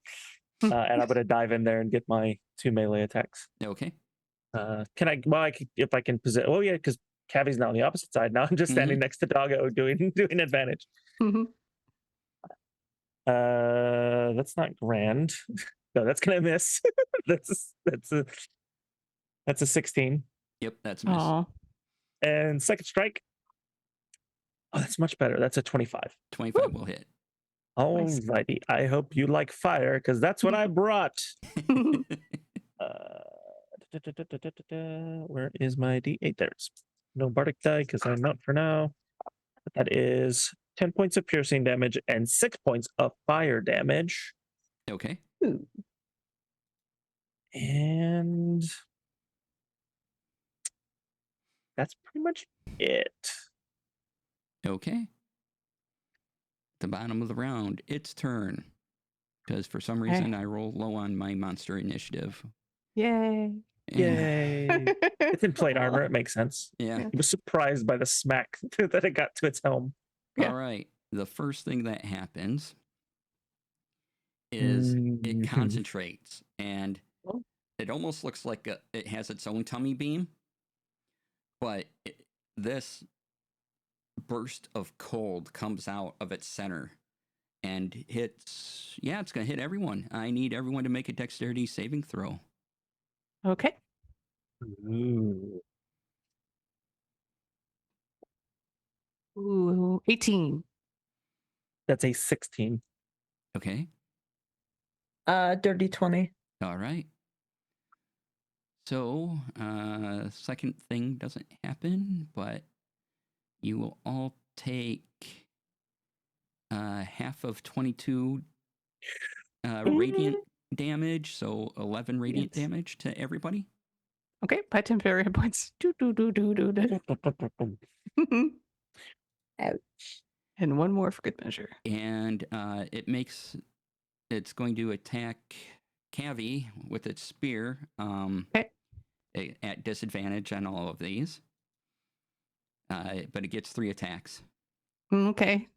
And I'm going to dive in there and get my 2 melee attacks. Okay. Can I? Well, if I can position. Oh yeah, because Cavi's now on the opposite side. Now I'm just standing next to Doggo doing advantage. That's not grand. No, that's gonna miss. that's a 16. Yep. That's a miss. Aw. And second strike. Oh, that's much better. That's a 25. 25 will hit. Nice. Alrighty. I hope you like fire because that's what I brought. Where is my D8? There it is. No Bardic die because I'm not for now. But that is 10 points of piercing damage and 6 points of fire damage. Okay. And that's pretty much it. Okay. the bottom of the round, its turn. Because for some Okay. reason I roll low on my monster initiative. Yay. Yay. It's in plate armor. It makes sense. Yeah. I was surprised by the smack that it got to its helm. Yeah. All right. The first thing that happens is it Mhm. concentrates, and Oh. it almost looks like it has its own tummy beam, but this burst of cold comes out of its center and hits. Yeah, it's going to hit everyone. I need everyone to make a dexterity saving throw. Okay. Ooh. Ooh, 18. That's a 16. Okay. Dirty 20. All right. So, second thing doesn't happen, but you will all take half of 22 radiant damage, so 11 radiant Yes. damage to everybody. Okay, by temporary hit points. Do, do, do, do, do, do. Ouch. And one more for good measure. And it's going to attack Cavi with its spear. Okay. At disadvantage on all of these. But it gets 3 attacks. Okay.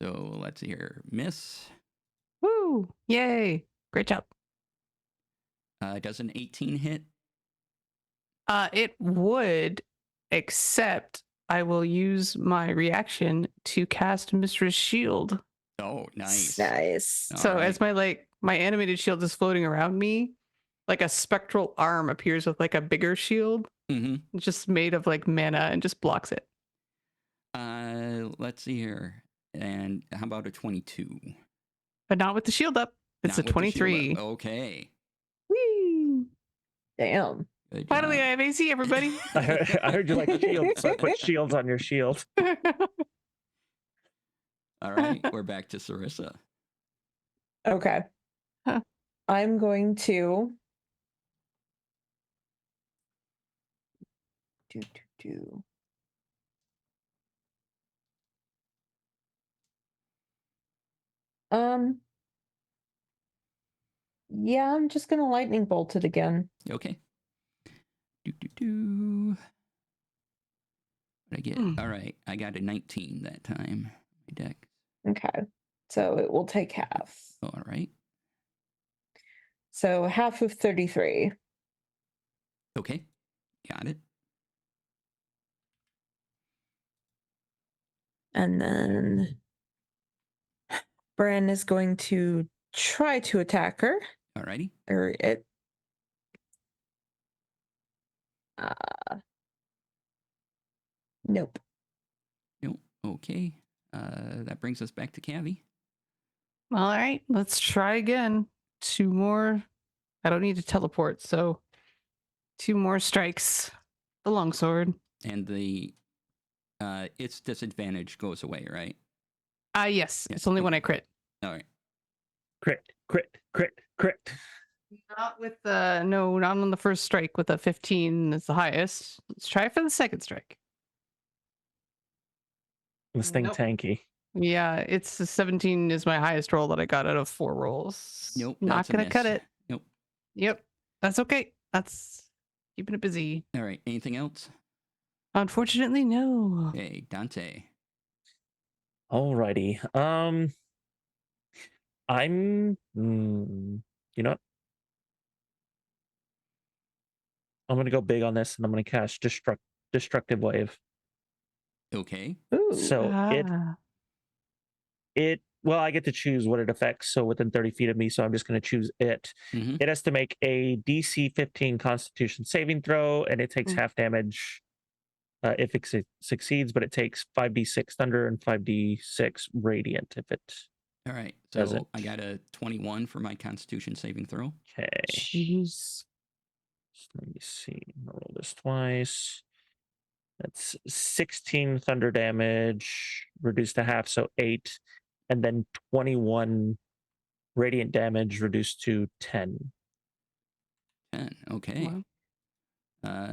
So let's see here. Miss. Woo! Yay! Great job. Does an 18 hit? It would, except I will use my reaction to cast Mistress Shield. Oh, nice. Nice. All So right. as my animated shield is floating around me, like a spectral arm appears with like a bigger shield, Mm-hmm. just made of like mana and just blocks it. Let's see here. And how about a 22? But not with the shield up. It's Not a with the shield 23. up. Okay. Whee! Damn. Good Finally, job. I have AC, everybody. I heard you like shields, so I put shields on your shield. All right. We're back to Sarissa. Okay. Huh. I'm going to do. Yeah, I'm just gonna lightning bolt it again. Okay. What I get? All right. I got a 19 that time. My deck. Okay. So it will take half. All right. So half of 33. Okay. Got it. And then Bran is going to try to attack her. All righty. Or it. Nope. Nope. Okay. That brings us back to Cavi. All right, let's try again. 2 more. I don't need to teleport, so 2 more strikes. The longsword. And the its disadvantage goes away, right? Yes. Yeah, It's only when okay. I crit. All right. Crit, crit, crit, crit. Not with the no, not on the first strike with a 15 is the highest. Let's try for the second strike. This thing Nope. tanky. Yeah, it's a 17 is my highest roll that I got out of 4 rolls. Nope. Not that's a gonna miss. cut it. Nope. Yep. That's okay. That's keeping it busy. All right. Anything else? Unfortunately, no. Okay, Dante. Alrighty. I'm. You know what? I'm gonna go big on this, and I'm gonna cast destructive wave. Okay. Ooh. So well, I get to choose what it affects. So within 30 feet of me, so I'm just gonna choose it. Mm-hmm. It has to make a DC 15 Constitution saving throw, and it takes half damage if it succeeds, but it takes 5d6 thunder and 5d6 radiant if it. All right. Does So it? I got a 21 for my Constitution saving throw. Okay. Jeez. Let me see. I'll roll this twice. That's 16 thunder damage, reduced to half, so 8, and then 21 radiant damage, reduced to 10. 10. Okay. Wow.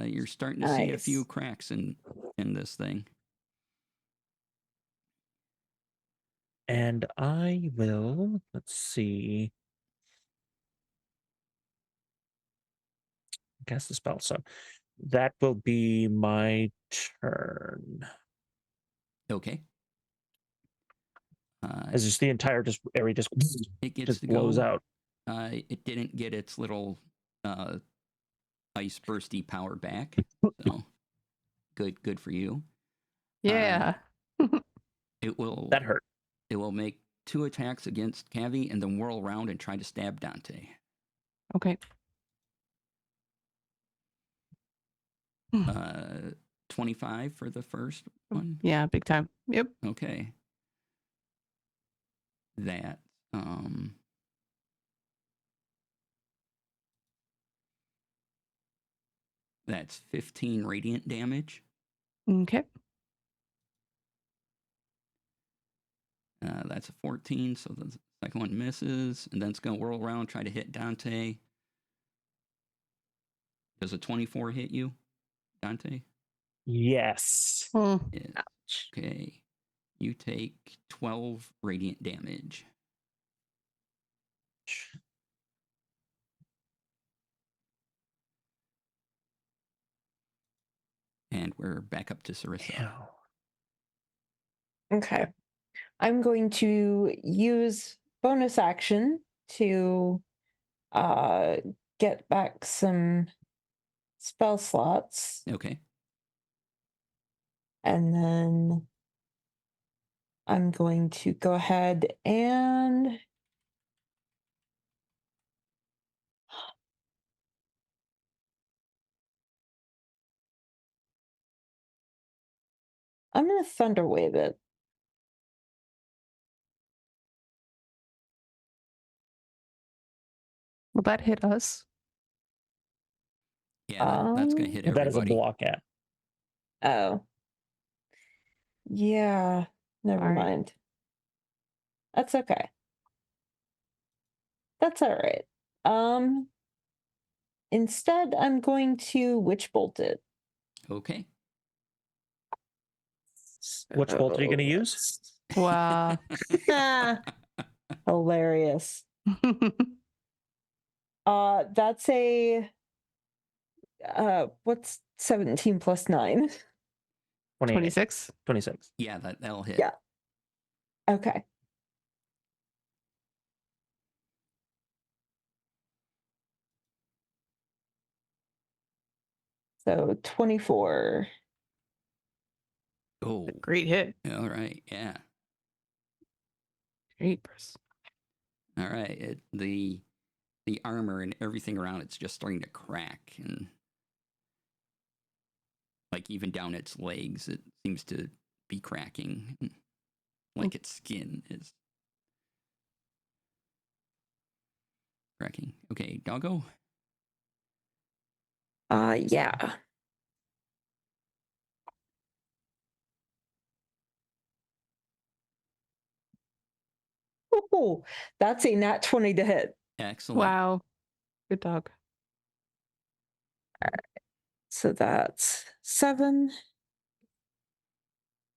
You're starting to see a few Nice. cracks in this thing. And I will, let's see, cast the spell. So that will be my turn. Okay. As just the entire area just It gets just to blows go. out. It didn't get its little ice bursty power back. So good for you. Yeah. It will That hurt. It will make 2 attacks against Cavi and then whirl around and try to stab Dante. Okay. 25 for the first one. Yeah, big time. Yep. Okay. That that's 15 radiant damage. Okay. That's a 14, so the second one misses, and then it's going to whirl around, try to hit Dante. Does a 24 hit you, Dante? Yes. Hmm. Yeah. Okay. You take 12 radiant damage. And we're back up to Sarissa. Ew. Okay. I'm going to use bonus action to get back some spell slots, Okay. and then I'm going to go ahead and I'm going to thunder wave it. Will that hit us? Yeah, that's going to hit That is a everybody. block at. Oh. Yeah, never Sorry. mind. That's okay. That's all right. Instead, I'm going to witch bolt it. Okay. Which bolt are you going to use? Wow. Ah, hilarious. That's a what's 17 plus 9? 28. 26. 26. Yeah, that'll hit. Yeah. Okay. So 24. Oh, Great hit. all right. Yeah. Great. All right. The armor and everything around it's just starting to crack, and like even down its legs, it seems to be cracking, like its skin is cracking. Okay, Doggo. Yeah. Oh, that's a nat 20 to hit. Excellent. Wow. Good dog. So that's 7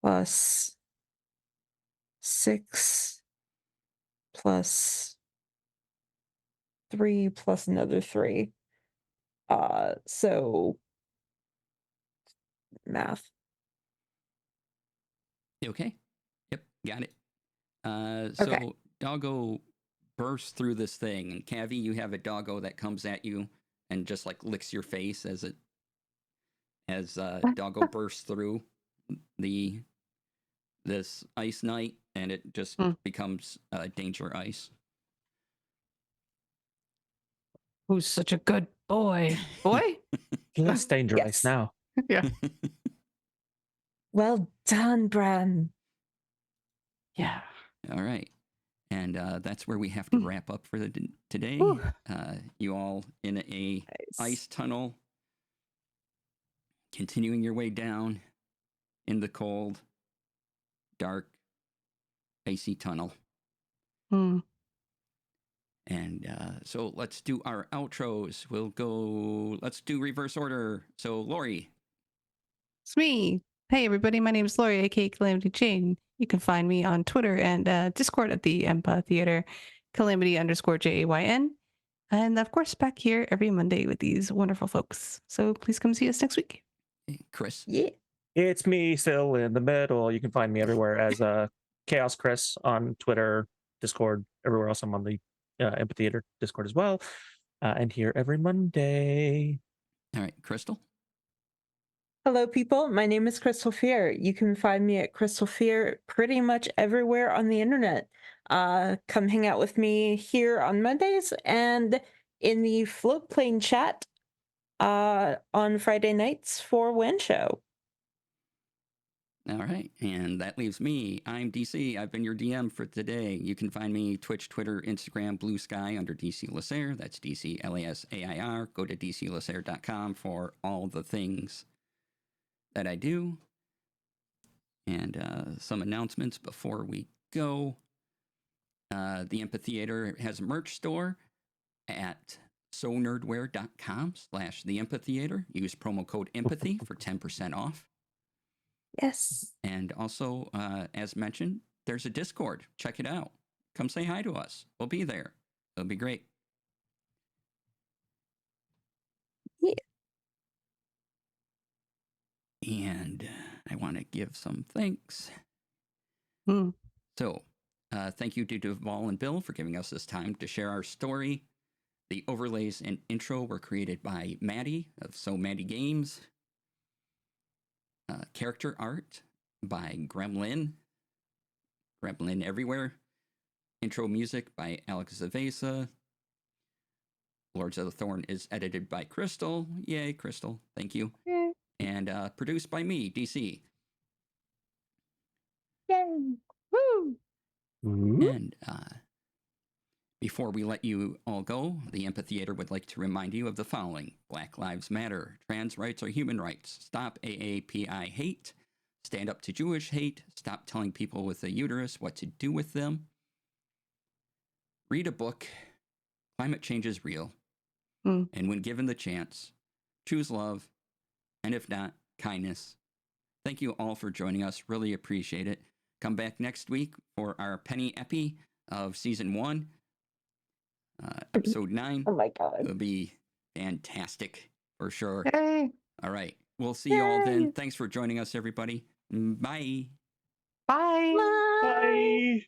plus 6 plus 3 plus another 3. So math. Okay. Yep, got it. So Okay. Doggo bursts through this thing, and Cavi, you have a Doggo that comes at you and just like licks your face as Doggo bursts through this ice knight, and it just becomes danger ice. Who's such a good boy? Boy? Less dangerous Yes. now. Yeah. Well done, Bran. Yeah. All right. And that's where we have to wrap up for today. Whew. You all in a Nice. ice tunnel, continuing your way down in the cold, dark, icy tunnel. Hmm. And so let's do our outros. Let's do reverse order. So Lori. It's me. Hey, everybody. My name is Lori, aka Calamity Jane. You can find me on Twitter and Discord at the Empa Theater, Calamity_JAYN. And of course, back here every Monday with these wonderful folks. So please come see us next week. Hey, Chris. Yeah. It's me still in the middle. You can find me everywhere as Chaos Chris on Twitter, Discord, everywhere else. I'm on the Amphitheater Discord as well. And here every Monday. All right, Crystal. Hello, people. My name is Crystal Fear. You can find me at Crystal Fear pretty much everywhere on the internet. Come hang out with me here on Mondays and in the float plane chat on Friday nights for WAN Show. All right, and that leaves me. I'm DC. I've been your DM for today. You can find me Twitch, Twitter, Instagram, Blue Sky under DC Lasair. That's DC Lasair. Go to dclasair.com for all the things that I do. And some announcements before we go. The Amphitheater has a merch store at sonerdwear.com/theamphitheater. Use promo code empathy for 10% off. Yes. And also, as mentioned, there's a Discord. Check it out. Come say hi to us. We'll be there. It'll be great. Yeah. And I want to give some thanks. So, thank you to Duval and Bill for giving us this time to share our story. The overlays and intro were created by Maddie of So Maddie Games. Character art by Gremlin Everywhere. Intro music by Alex Zavesa. Lords of the Thorn is edited by Crystal. Yay, Crystal. Thank you. Yay. And produced by me, DC. Yay. Woo. And before we let you all go, the Amphitheater would like to remind you of the following. Black Lives Matter. Trans rights are human rights. Stop AAPI hate. Stand up to Jewish hate. Stop telling people with a uterus what to do with them. Read a book. Climate change is real. And when given the chance, choose love. And if not, kindness. Thank you all for joining us. Really appreciate it. Come back next week for our Penny Epi of Season 1. Episode 9. Oh my God. It'll be fantastic for sure. Yay. All right. We'll see you all then. Thanks for joining us, everybody. Bye. Bye. Bye. Bye.